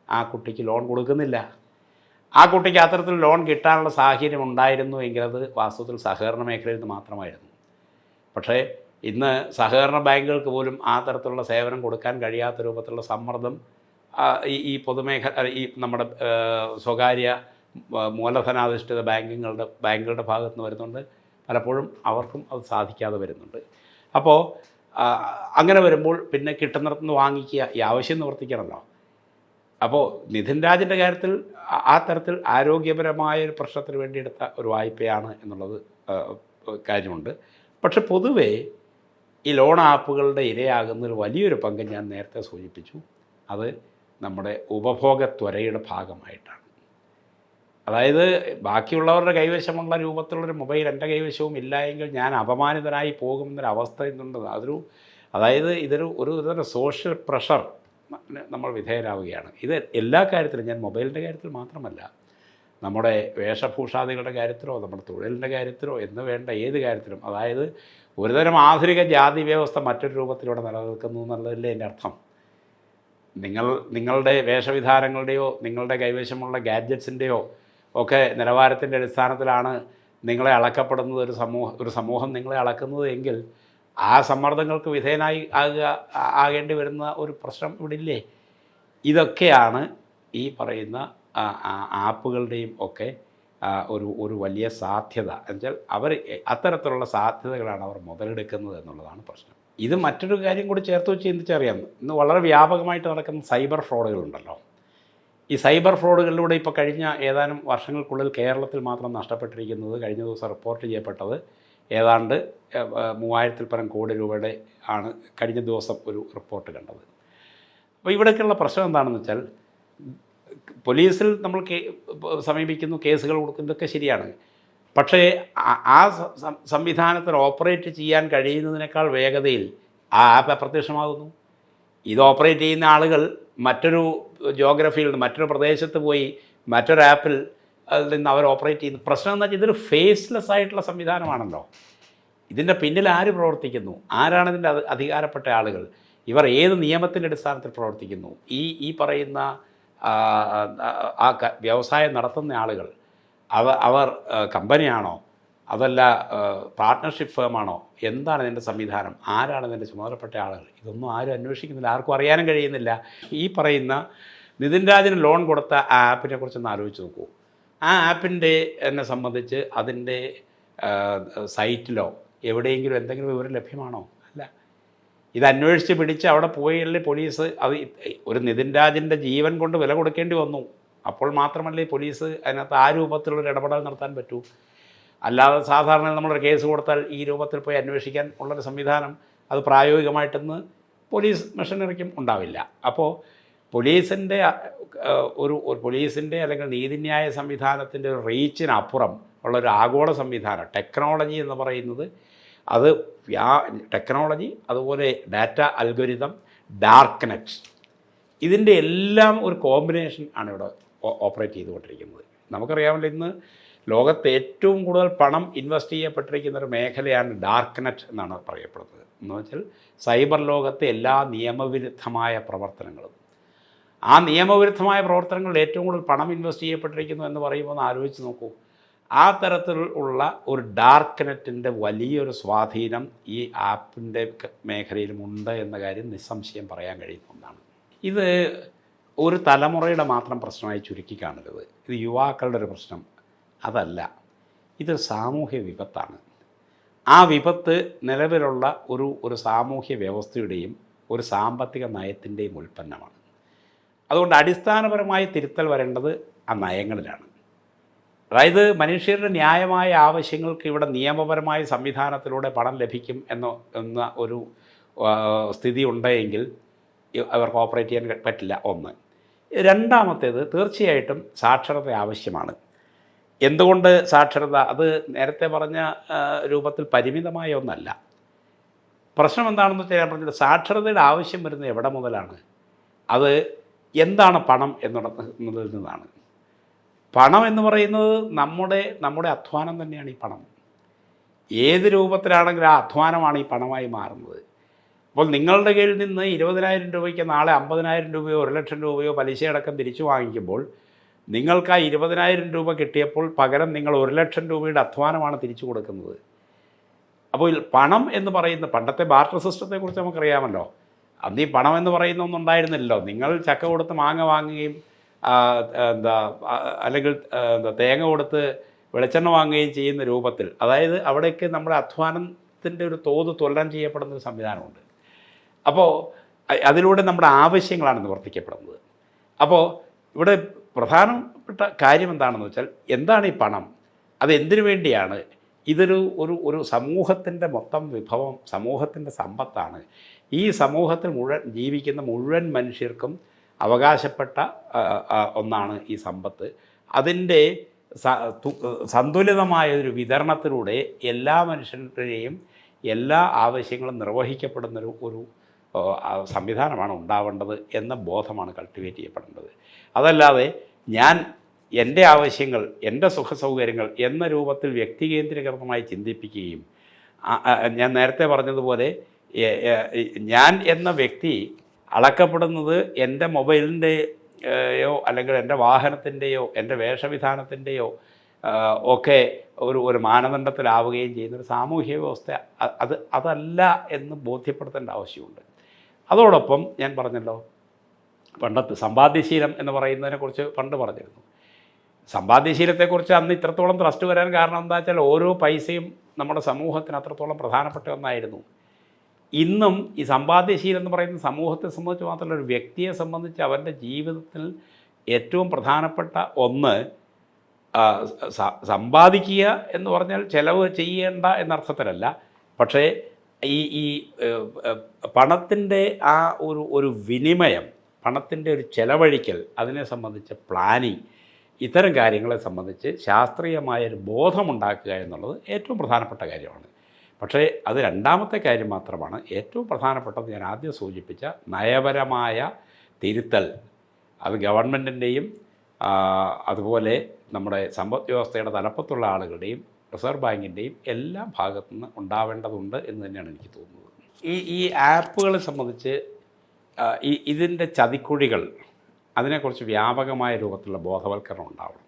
ആ കുട്ടിക്ക് ലോൺ കൊടുക്കുന്നില്ല. ആ കുട്ടിക്ക് അത്തരത്തിൽ ലോൺ കിട്ടാനുള്ള സാഹചര്യം ഉണ്ടായിരുന്നു എങ്കിൽ അത് വാസ്തവത്തിൽ സഹകരണ മേഖലയിൽ നിന്ന് മാത്രമായിരുന്നു. പക്ഷേ ഇന്ന് സഹകരണ ബാങ്കുകൾക്ക് പോലും ആ തരത്തിലുള്ള സേവനം കൊടുക്കാൻ കഴിയാത്ത രൂപത്തിലുള്ള സമ്മർദ്ദം ഈ പൊതുമേഖല, ഈ നമ്മുടെ സ്വകാര്യ മൂലധനാധിഷ്ഠിത ബാങ്കുകളുടെ ഭാഗത്ത് നിന്ന് വരുന്നുണ്ട്. പലപ്പോഴും അവർക്കും അത് സാധിക്കാതെ വരുന്നുണ്ട്. അപ്പോൾ അങ്ങനെ വരുമ്പോൾ പിന്നെ കിട്ടുന്നിടത്തുനിന്ന് വാങ്ങിക്കുക, ഈ ആവശ്യം നിവർത്തിക്കണമല്ലോ. അപ്പോൾ നിതിൻ രാജിൻ്റെ കാര്യത്തിൽ ആ തരത്തിൽ ആരോഗ്യപരമായ ഒരു പ്രശ്നത്തിന് വേണ്ടി എടുത്ത ഒരു വായ്പയാണ് എന്നുള്ളത് കാര്യമുണ്ട്. പക്ഷെ പൊതുവേ ഈ ലോൺ ആപ്പുകളുടെ ഇരയാകുന്നതിൽ വലിയൊരു പങ്ക് ഞാൻ നേരത്തെ സൂചിപ്പിച്ചു, അത് നമ്മുടെ ഉപഭോഗത്വരയുടെ ഭാഗമായിട്ടാണ്. അതായത് ബാക്കിയുള്ളവരുടെ കൈവശമുള്ള രൂപത്തിലുള്ളൊരു മൊബൈൽ എൻ്റെ കൈവശവും ഇല്ല എങ്കിൽ ഞാൻ അപമാനിതനായി പോകുമെന്നൊരവസ്ഥ ഇന്നുണ്ട്. അതായത് ഒരു സോഷ്യൽ പ്രഷർ നമ്മൾ വിധേയരാവുകയാണ്. ഇത് എല്ലാ കാര്യത്തിലും, ഞാൻ മൊബൈലിൻ്റെ കാര്യത്തിൽ മാത്രമല്ല, നമ്മുടെ വേഷഭൂഷാദികളുടെ കാര്യത്തിലോ നമ്മുടെ തൊഴിലിൻ്റെ കാര്യത്തിലോ എന്ന് വേണ്ട ഏത് കാര്യത്തിലും, അതായത് ഒരുതരം ആധുനിക ജാതി വ്യവസ്ഥ മറ്റൊരു രൂപത്തിലൂടെ നിലനിൽക്കുന്നു എന്നുള്ളതല്ലേ എൻ്റെ അർത്ഥം. നിങ്ങളുടെ വേഷവിധാനങ്ങളുടെയോ നിങ്ങളുടെ കൈവശമുള്ള ഗാഡ്ജറ്റ്സിൻ്റെയോ ഒക്കെ നിലവാരത്തിൻ്റെ അടിസ്ഥാനത്തിലാണ് നിങ്ങളെ അളക്കപ്പെടുന്നത്, ഒരു സമൂഹം നിങ്ങളെ അളക്കുന്നത് എങ്കിൽ ആ സമ്മർദ്ദങ്ങൾക്ക് വിധേയനായി ആകേണ്ടി വരുന്ന ഒരു പ്രശ്നം ഇവിടെ ഇല്ലേ? ഇതൊക്കെയാണ് ഈ പറയുന്ന ആപ്പുകളുടെയും ഒക്കെ ഒരു വലിയ സാധ്യത. എന്നുവെച്ചാൽ അവർ അത്തരത്തിലുള്ള സാധ്യതകളാണ് അവർ മുതലെടുക്കുന്നത് എന്നുള്ളതാണ് പ്രശ്നം. ഇത് മറ്റൊരു കാര്യം കൂടി ചേർത്ത് വെച്ച് ചിന്തിച്ചറിയാം. ഇന്ന് വളരെ വ്യാപകമായിട്ട് നടക്കുന്ന സൈബർ ഫ്രോഡുകളുണ്ടല്ലോ. ഈ സൈബർ ഫ്രോഡുകളിലൂടെ ഇപ്പോൾ കഴിഞ്ഞ ഏതാനും വർഷങ്ങൾക്കുള്ളിൽ കേരളത്തിൽ മാത്രം നഷ്ടപ്പെട്ടിരിക്കുന്നത്, കഴിഞ്ഞ ദിവസം റിപ്പോർട്ട് ചെയ്യപ്പെട്ടത് ഏതാണ്ട് 3000-ൽ പരം കോടി രൂപയുടെ ആണ് കഴിഞ്ഞ ദിവസം ഒരു റിപ്പോർട്ട് കണ്ടത്. അപ്പോൾ ഇവിടേക്കുള്ള പ്രശ്നം എന്താണെന്ന് വെച്ചാൽ, പോലീസിൽ നമ്മൾ സമീപിക്കുന്നു, കേസുകൾ കൊടുക്കുന്നു, ഇതൊക്കെ ശരിയാണ്. പക്ഷേ ആ സംവിധാനത്തിൽ ഓപ്പറേറ്റ് ചെയ്യാൻ കഴിയുന്നതിനേക്കാൾ വേഗതയിൽ ആ ആപ്പ് അപ്രത്യക്ഷമാകുന്നു. ഇത് ഓപ്പറേറ്റ് ചെയ്യുന്ന ആളുകൾ മറ്റൊരു ജോഗ്രഫിയിൽ നിന്ന് മറ്റൊരു പ്രദേശത്ത് പോയി മറ്റൊരു ആപ്പിൽ നിന്ന് അവർ ഓപ്പറേറ്റ് ചെയ്യുന്നു. പ്രശ്നം എന്ന് വെച്ചാൽ ഇതൊരു ഫേസ്ലെസ് ആയിട്ടുള്ള സംവിധാനമാണല്ലോ. ഇതിൻ്റെ പിന്നിൽ ആര് പ്രവർത്തിക്കുന്നു? ആരാണ് ഇതിൻ്റെ അധികാരപ്പെട്ട ആളുകൾ? ഇവർ ഏത് നിയമത്തിൻ്റെ അടിസ്ഥാനത്തിൽ പ്രവർത്തിക്കുന്നു? ഈ പറയുന്ന ആ വ്യവസായം നടത്തുന്ന ആളുകൾ അവർ കമ്പനിയാണോ അതല്ല പാർട്ട്ണർഷിപ്പ് ഫേമാണോ? എന്താണ് ഇതിൻ്റെ സംവിധാനം? ആരാണ് ഇതിൻ്റെ ചുമതലപ്പെട്ട ആളുകൾ? ഇതൊന്നും ആരും അന്വേഷിക്കുന്നില്ല, ആർക്കും അറിയാനും കഴിയുന്നില്ല. ഈ പറയുന്ന നിതിൻ രാജിന് ലോൺ കൊടുത്ത ആ ആപ്പിനെ കുറിച്ചൊന്ന് ആലോചിച്ച് നോക്കൂ. ആ ആപ്പിൻ്റെ എന്നെ സംബന്ധിച്ച് അതിൻ്റെ സൈറ്റിലോ എവിടെയെങ്കിലും എന്തെങ്കിലും വിവരം ലഭ്യമാണോ? അല്ല. ഇത് അന്വേഷിച്ച് പിടിച്ച് അവിടെ പോയല്ലേ പോലീസ് അത് ഒരു നിതിൻ രാജിൻ്റെ ജീവൻ കൊണ്ട് വില കൊടുക്കേണ്ടി വന്നു. അപ്പോൾ മാത്രമല്ലേ പോലീസ് അതിനകത്ത് ആ രൂപത്തിലുള്ളൊരു ഇടപെടൽ നടത്താൻ പറ്റൂ. അല്ലാതെ സാധാരണ നമ്മളൊരു കേസ് കൊടുത്താൽ ഈ രൂപത്തിൽ പോയി അന്വേഷിക്കാൻ ഉള്ളൊരു സംവിധാനം അത് പ്രായോഗികമായിട്ടൊന്ന് പോലീസ് മെഷീനറിക്കും ഉണ്ടാവില്ല. അപ്പോൾ പോലീസിൻ്റെ ഒരു പോലീസിൻ്റെ അല്ലെങ്കിൽ നീതിന്യായ സംവിധാനത്തിൻ്റെ ഒരു റീച്ചിനപ്പുറം ഉള്ളൊരു ആഗോള സംവിധാനം ടെക്നോളജി എന്ന് പറയുന്നത് അത് ടെക്നോളജി, അതുപോലെ ഡാറ്റ അൽഗോരിതം, ഡാർക്ക് നെറ്റ്, ഇതിൻ്റെ എല്ലാം ഒരു കോമ്പിനേഷൻ ആണ് ഇവിടെ ഓപ്പറേറ്റ് ചെയ്തുകൊണ്ടിരിക്കുന്നത്. നമുക്കറിയാമല്ലോ, ഇന്ന് ലോകത്ത് ഏറ്റവും കൂടുതൽ പണം ഇൻവെസ്റ്റ് ചെയ്യപ്പെട്ടിരിക്കുന്ന ഒരു മേഖലയാണ് ഡാർക്ക് നെറ്റ് എന്നാണ് പറയപ്പെടുന്നത്. എന്ന് വെച്ചാൽ സൈബർ ലോകത്തെ എല്ലാ നിയമവിരുദ്ധമായ പ്രവർത്തനങ്ങളും. ആ നിയമവിരുദ്ധമായ പ്രവർത്തനങ്ങളിൽ ഏറ്റവും കൂടുതൽ പണം ഇൻവെസ്റ്റ് ചെയ്യപ്പെട്ടിരിക്കുന്നു എന്ന് പറയുമ്പോൾ ഒന്ന് ആലോചിച്ച് നോക്കൂ. ആ തരത്തിലുള്ള ഒരു ഡാർക്ക് നെറ്റിൻ്റെ വലിയൊരു സ്വാധീനം ഈ ആപ്പിൻ്റെ മേഖലയിലുമുണ്ട് എന്ന കാര്യം നിസ്സംശയം പറയാൻ കഴിയുന്ന ഒന്നാണ്. ഇത് ഒരു തലമുറയുടെ മാത്രം പ്രശ്നമായി ചുരുക്കി കാണരുത്. ഇത് യുവാക്കളുടെ ഒരു പ്രശ്നം അതല്ല, ഇതൊരു സാമൂഹ്യ വിപത്താണ്. ആ വിപത്ത് നിലവിലുള്ള ഒരു സാമൂഹ്യ വ്യവസ്ഥയുടെയും ഒരു സാമ്പത്തിക നയത്തിൻ്റെയും ഉൽപ്പന്നമാണ്. അതുകൊണ്ട് അടിസ്ഥാനപരമായി തിരുത്തൽ വരേണ്ടത് ആ നയങ്ങളിലാണ്. അതായത് മനുഷ്യരുടെ ന്യായമായ ആവശ്യങ്ങൾക്ക് ഇവിടെ നിയമപരമായ സംവിധാനത്തിലൂടെ പണം ലഭിക്കും എന്ന ഒരു സ്ഥിതി ഉണ്ടെങ്കിൽ അവർക്ക് ഓപ്പറേറ്റ് ചെയ്യാൻ പറ്റില്ല. ഒന്ന്. രണ്ടാമത്തേത്, തീർച്ചയായിട്ടും സാക്ഷരത ആവശ്യമാണ്. എന്തുകൊണ്ട് സാക്ഷരത? അത് നേരത്തെ പറഞ്ഞ രൂപത്തിൽ പരിമിതമായ ഒന്നല്ല. പ്രശ്നം എന്താണെന്ന് വെച്ചാൽ ഞാൻ പറഞ്ഞത് സാക്ഷരതയുടെ ആവശ്യം വരുന്നത് എവിടെ മുതലാണ്? അത് എന്താണ് പണം എന്നുള്ളതിൽ നിന്നാണ്. പണം എന്ന് പറയുന്നത് നമ്മുടെ അധ്വാനം തന്നെയാണ് ഈ പണം. ഏത് രൂപത്തിലാണെങ്കിലും ആ അധ്വാനമാണ് ഈ പണമായി മാറുന്നത്. അപ്പോൾ നിങ്ങളുടെ കയ്യിൽ നിന്ന് 20,000 രൂപയ്ക്ക് നാളെ 50,000 രൂപയോ 1,00,000 രൂപയോ പലിശയടക്കം തിരിച്ചു വാങ്ങിക്കുമ്പോൾ നിങ്ങൾക്ക് ആ 20,000 രൂപ കിട്ടിയപ്പോൾ പകരം നിങ്ങൾ 1,00,000 രൂപയുടെ അധ്വാനമാണ് തിരിച്ചു കൊടുക്കുന്നത്. അപ്പോൾ പണം എന്ന് പറയുന്ന പണ്ടത്തെ ബാർട്ടർ സിസ്റ്റത്തെക്കുറിച്ച് നമുക്കറിയാമല്ലോ. അന്ന് ഈ പണം എന്ന് പറയുന്ന ഒന്നും ഉണ്ടായിരുന്നില്ലല്ലോ. നിങ്ങൾ ചക്ക കൊടുത്ത് മാങ്ങ വാങ്ങുകയും അല്ലെങ്കിൽ തേങ്ങ കൊടുത്ത് വെളിച്ചെണ്ണ വാങ്ങുകയും ചെയ്യുന്ന രൂപത്തിൽ, അതായത് അവിടേക്ക് നമ്മുടെ അധ്വാനത്തിൻ്റെ ഒരു തോത് തുലനം ചെയ്യപ്പെടുന്ന ഒരു സംവിധാനമുണ്ട്. അപ്പോൾ അതിലൂടെ നമ്മുടെ ആവശ്യങ്ങളാണ് നിവർത്തിക്കപ്പെടുന്നത്. അപ്പോൾ ഇവിടെ പ്രധാനപ്പെട്ട കാര്യം എന്താണെന്ന് വെച്ചാൽ, എന്താണ് ഈ പണം? അത് എന്തിനു വേണ്ടിയാണ്? ഒരു സമൂഹത്തിൻ്റെ മൊത്തം വിഭവം, സമൂഹത്തിൻ്റെ സമ്പത്താണ്. ഈ സമൂഹത്തിൽ ജീവിക്കുന്ന മുഴുവൻ മനുഷ്യർക്കും അവകാശപ്പെട്ട ഒന്നാണ് ഈ സമ്പത്ത്. അതിൻ്റെ സന്തുലിതമായ ഒരു വിതരണത്തിലൂടെ എല്ലാ മനുഷ്യരുടെയും എല്ലാ ആവശ്യങ്ങളും നിർവഹിക്കപ്പെടുന്നൊരു സംവിധാനമാണ് ഉണ്ടാവേണ്ടത് എന്ന ബോധമാണ് കൾട്ടിവേറ്റ് ചെയ്യപ്പെടേണ്ടത്. അതല്ലാതെ എൻ്റെ ആവശ്യങ്ങൾ, എൻ്റെ സുഖസൗകര്യങ്ങൾ എന്ന രൂപത്തിൽ വ്യക്തികേന്ദ്രീകൃതമായി ചിന്തിപ്പിക്കുകയും, ഞാൻ നേരത്തെ പറഞ്ഞതുപോലെ ഞാൻ എന്ന വ്യക്തി അളക്കപ്പെടുന്നത് എൻ്റെ മൊബൈലിൻ്റെയോ അല്ലെങ്കിൽ എൻ്റെ വാഹനത്തിൻ്റെയോ എൻ്റെ വേഷവിധാനത്തിൻ്റെയോ ഒക്കെ ഒരു മാനദണ്ഡത്തിലാവുകയും ചെയ്യുന്നൊരു സാമൂഹ്യ വ്യവസ്ഥ അതല്ല എന്ന് ബോധ്യപ്പെടുത്തേണ്ട ആവശ്യമുണ്ട്. അതോടൊപ്പം ഞാൻ പറഞ്ഞല്ലോ, പണ്ടത്തെ സമ്പാദ്യശീലം എന്ന് പറയുന്നതിനെക്കുറിച്ച് പണ്ട് പറഞ്ഞിരുന്നു. സമ്പാദ്യശീലത്തെക്കുറിച്ച് അന്ന് ഇത്രത്തോളം ട്രസ്റ്റ് വരാൻ കാരണം എന്താ വെച്ചാൽ, ഓരോ പൈസയും നമ്മുടെ സമൂഹത്തിന് അത്രത്തോളം പ്രധാനപ്പെട്ട ഒന്നായിരുന്നു. ഇന്നും ഈ സമ്പാദ്യശീലം എന്ന് പറയുന്ന സമൂഹത്തെ സംബന്ധിച്ച് മാത്രമല്ല, ഒരു വ്യക്തിയെ സംബന്ധിച്ച് അവൻ്റെ ജീവിതത്തിൽ ഏറ്റവും പ്രധാനപ്പെട്ട ഒന്ന് സമ്പാദിക്കുക എന്ന് പറഞ്ഞാൽ ചിലവ് ചെയ്യേണ്ട എന്നർത്ഥത്തിലല്ല, പക്ഷേ ഈ പണത്തിൻ്റെ ആ ഒരു വിനിമയം, പണത്തിൻ്റെ ഒരു ചെലവഴിക്കൽ, അതിനെ സംബന്ധിച്ച് പ്ലാനിങ്, ഇത്തരം കാര്യങ്ങളെ സംബന്ധിച്ച് ശാസ്ത്രീയമായൊരു ബോധമുണ്ടാക്കുക എന്നുള്ളത് ഏറ്റവും പ്രധാനപ്പെട്ട കാര്യമാണ്. പക്ഷേ അത് രണ്ടാമത്തെ കാര്യം മാത്രമാണ്. ഏറ്റവും പ്രധാനപ്പെട്ടത് ഞാൻ ആദ്യം സൂചിപ്പിച്ച നയപരമായ തിരുത്തൽ, അത് ഗവൺമെൻറ്റിൻ്റെയും അതുപോലെ നമ്മുടെ സമ്പദ് വ്യവസ്ഥയുടെ തലപ്പത്തുള്ള ആളുകളുടെയും റിസർവ് ബാങ്കിൻ്റെയും എല്ലാ ഭാഗത്തു നിന്ന് ഉണ്ടാവേണ്ടതുണ്ട് എന്ന് തന്നെയാണ് എനിക്ക് തോന്നുന്നത്. ഈ ആപ്പുകളെ സംബന്ധിച്ച് ഇതിൻ്റെ ചതിക്കുഴികൾ, അതിനെക്കുറിച്ച് വ്യാപകമായ രൂപത്തിലുള്ള ബോധവൽക്കരണം ഉണ്ടാവണം.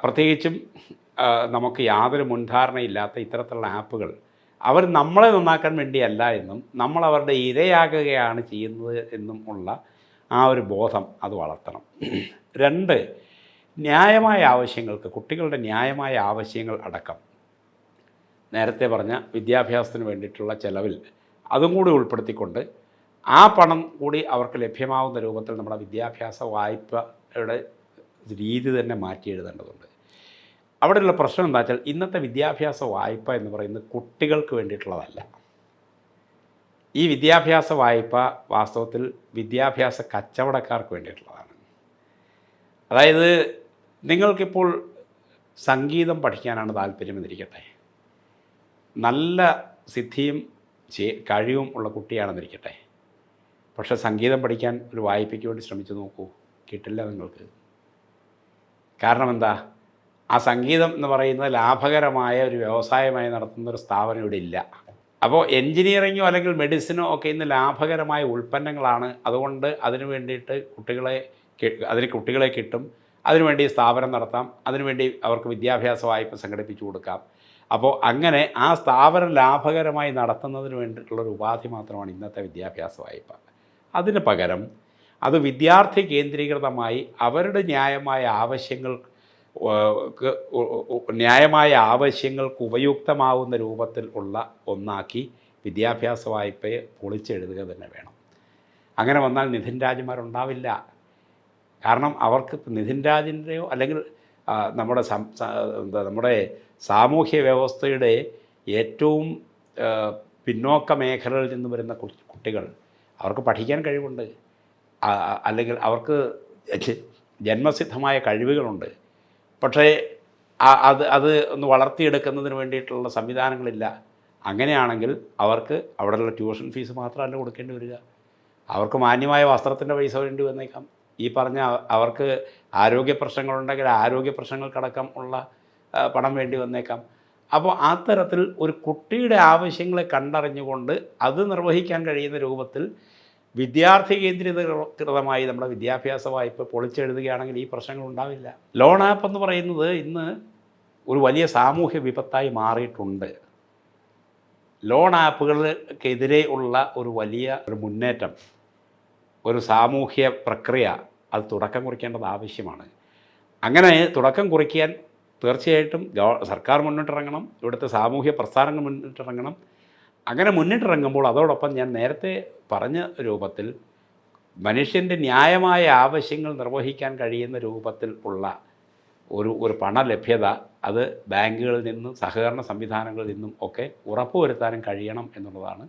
പ്രത്യേകിച്ചും നമുക്ക് യാതൊരു മുൻധാരണയില്ലാത്ത ഇത്തരത്തിലുള്ള ആപ്പുകൾ അവർ നമ്മളെ നന്നാക്കാൻ വേണ്ടിയല്ല എന്നും നമ്മൾ അവരുടെ ഇരയാകുകയാണ് ചെയ്യുന്നത് എന്നും ഉള്ള ആ ഒരു ബോധം അത് വളർത്തണം. രണ്ട്, ന്യായമായ ആവശ്യങ്ങൾക്ക്, കുട്ടികളുടെ ന്യായമായ ആവശ്യങ്ങൾ അടക്കം നേരത്തെ പറഞ്ഞ വിദ്യാഭ്യാസത്തിന് വേണ്ടിയിട്ടുള്ള ചെലവിൽ അതും കൂടി ഉൾപ്പെടുത്തിക്കൊണ്ട് ആ പണം കൂടി അവർക്ക് ലഭ്യമാവുന്ന രൂപത്തിൽ നമ്മുടെ വിദ്യാഭ്യാസ വായ്പയുടെ രീതി തന്നെ മാറ്റി എഴുതേണ്ടതുണ്ട്. അവിടെയുള്ള പ്രശ്നം എന്താ വെച്ചാൽ ഇന്നത്തെ വിദ്യാഭ്യാസ വായ്പ എന്ന് പറയുന്നത് കുട്ടികൾക്ക് വേണ്ടിയിട്ടുള്ളതല്ല. ഈ വിദ്യാഭ്യാസ വായ്പ വാസ്തവത്തിൽ വിദ്യാഭ്യാസ കച്ചവടക്കാർക്ക് വേണ്ടിയിട്ടുള്ളതാണ്. അതായത് നിങ്ങൾക്കിപ്പോൾ സംഗീതം പഠിക്കാനാണ് താല്പര്യമെന്നിരിക്കട്ടെ, നല്ല സിദ്ധിയും കഴിവും ഉള്ള കുട്ടിയാണെന്നിരിക്കട്ടെ, പക്ഷേ സംഗീതം പഠിക്കാൻ ഒരു വായ്പയ്ക്ക് വേണ്ടി ശ്രമിച്ചു നോക്കൂ, കിട്ടില്ല നിങ്ങൾക്ക്. കാരണം എന്താ? ആ സംഗീതം എന്ന് പറയുന്നത് ലാഭകരമായ ഒരു വ്യവസായമായി നടത്തുന്ന ഒരു സ്ഥാപനം ഇവിടെ ഇല്ല. അപ്പോൾ എൻജിനീയറിങ്ങോ അല്ലെങ്കിൽ മെഡിസിനോ ഒക്കെ ഇന്ന് ലാഭകരമായ ഉൽപ്പന്നങ്ങളാണ്. അതുകൊണ്ട് അതിന് വേണ്ടിയിട്ട് കുട്ടികളെ കിട്ടും, അതിനുവേണ്ടി സ്ഥാപനം നടത്താം, അതിനുവേണ്ടി അവർക്ക് വിദ്യാഭ്യാസ വായ്പ സംഘടിപ്പിച്ചു കൊടുക്കാം. അപ്പോൾ അങ്ങനെ ആ സ്ഥാപനം ലാഭകരമായി നടത്തുന്നതിന് വേണ്ടിയിട്ടുള്ളൊരു ഉപാധി മാത്രമാണ് ഇന്നത്തെ വിദ്യാഭ്യാസ വായ്പ. അതിന് പകരം അത് വിദ്യാർത്ഥി കേന്ദ്രീകൃതമായി അവരുടെ ന്യായമായ ആവശ്യങ്ങൾക്ക് ഉപയുക്തമാവുന്ന രൂപത്തിൽ ഉള്ള ഒന്നാക്കി വിദ്യാഭ്യാസ വായ്പയെ പൊളിച്ചെഴുതുക തന്നെ വേണം. അങ്ങനെ വന്നാൽ നിധിൻ രാജുമാരുണ്ടാവില്ല. കാരണം അവർക്ക് നിധിൻ രാജിൻ്റെയോ അല്ലെങ്കിൽ നമ്മുടെ സാമൂഹ്യ വ്യവസ്ഥയുടെ ഏറ്റവും പിന്നോക്ക മേഖലകളിൽ നിന്ന് വരുന്ന കുട്ടികൾ, അവർക്ക് പഠിക്കാൻ കഴിവുണ്ട്, അല്ലെങ്കിൽ അവർക്ക് ജന്മസിദ്ധമായ കഴിവുകളുണ്ട്. പക്ഷേ അത് ഒന്ന് വളർത്തിയെടുക്കുന്നതിന് വേണ്ടിയിട്ടുള്ള സംവിധാനങ്ങളില്ല. അങ്ങനെയാണെങ്കിൽ അവർക്ക് അവിടെയുള്ള ട്യൂഷൻ ഫീസ് മാത്രമല്ല കൊടുക്കേണ്ടി വരിക, അവർക്ക് മാന്യമായ വസ്ത്രത്തിൻ്റെ പൈസ വേണ്ടി വന്നേക്കാം. ഈ പറഞ്ഞ അവർക്ക് ആരോഗ്യ പ്രശ്നങ്ങളുണ്ടെങ്കിൽ ആരോഗ്യ പ്രശ്നങ്ങൾക്കടക്കം ഉള്ള പണം വേണ്ടി വന്നേക്കാം. അപ്പോൾ ആ തരത്തിൽ ഒരു കുട്ടിയുടെ ആവശ്യങ്ങളെ കണ്ടറിഞ്ഞുകൊണ്ട് അത് നിർവഹിക്കാൻ കഴിയുന്ന രൂപത്തിൽ വിദ്യാർത്ഥി കേന്ദ്രീകൃതമായി നമ്മുടെ വിദ്യാഭ്യാസ വായ്പ പൊളിച്ചെഴുതുകയാണെങ്കിൽ ഈ പ്രശ്നങ്ങൾ ഉണ്ടാവില്ല. ലോൺ ആപ്പ് എന്ന് പറയുന്നത് ഇന്ന് ഒരു വലിയ സാമൂഹ്യ വിപത്തായി മാറിയിട്ടുണ്ട്. ലോൺ ആപ്പുകൾക്കെതിരെ ഉള്ള ഒരു വലിയ മുന്നേറ്റം, ഒരു സാമൂഹ്യ പ്രക്രിയ, അത് തുടക്കം കുറിക്കേണ്ടത് ആവശ്യമാണ്. അങ്ങനെ തുടക്കം കുറിക്കാൻ തീർച്ചയായിട്ടും സർക്കാർ മുന്നിട്ടിറങ്ങണം, ഇവിടുത്തെ സാമൂഹ്യ പ്രസ്ഥാനങ്ങൾ മുന്നിട്ടിറങ്ങണം. അങ്ങനെ മുന്നിട്ടിറങ്ങുമ്പോൾ അതോടൊപ്പം ഞാൻ നേരത്തെ പറഞ്ഞ രൂപത്തിൽ മനുഷ്യൻ്റെ ന്യായമായ ആവശ്യങ്ങൾ നിർവഹിക്കാൻ കഴിയുന്ന രൂപത്തിൽ ഉള്ള ഒരു പണലഭ്യത അത് ബാങ്കുകളിൽ നിന്നും സഹകരണ സംവിധാനങ്ങളിൽ നിന്നും ഒക്കെ ഉറപ്പുവരുത്താനും കഴിയണം എന്നുള്ളതാണ്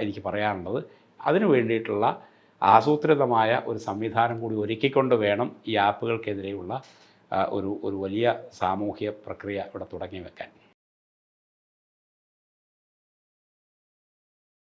എനിക്ക് പറയാനുള്ളത്. അതിനു വേണ്ടിയിട്ടുള്ള ആസൂത്രിതമായ ഒരു സംവിധാനം കൂടി ഒരുക്കിക്കൊണ്ട് വേണം ഈ ആപ്പുകൾക്കെതിരെയുള്ള ഒരു വലിയ സാമൂഹ്യ പ്രക്രിയ ഇവിടെ തുടങ്ങി വെക്കാൻ.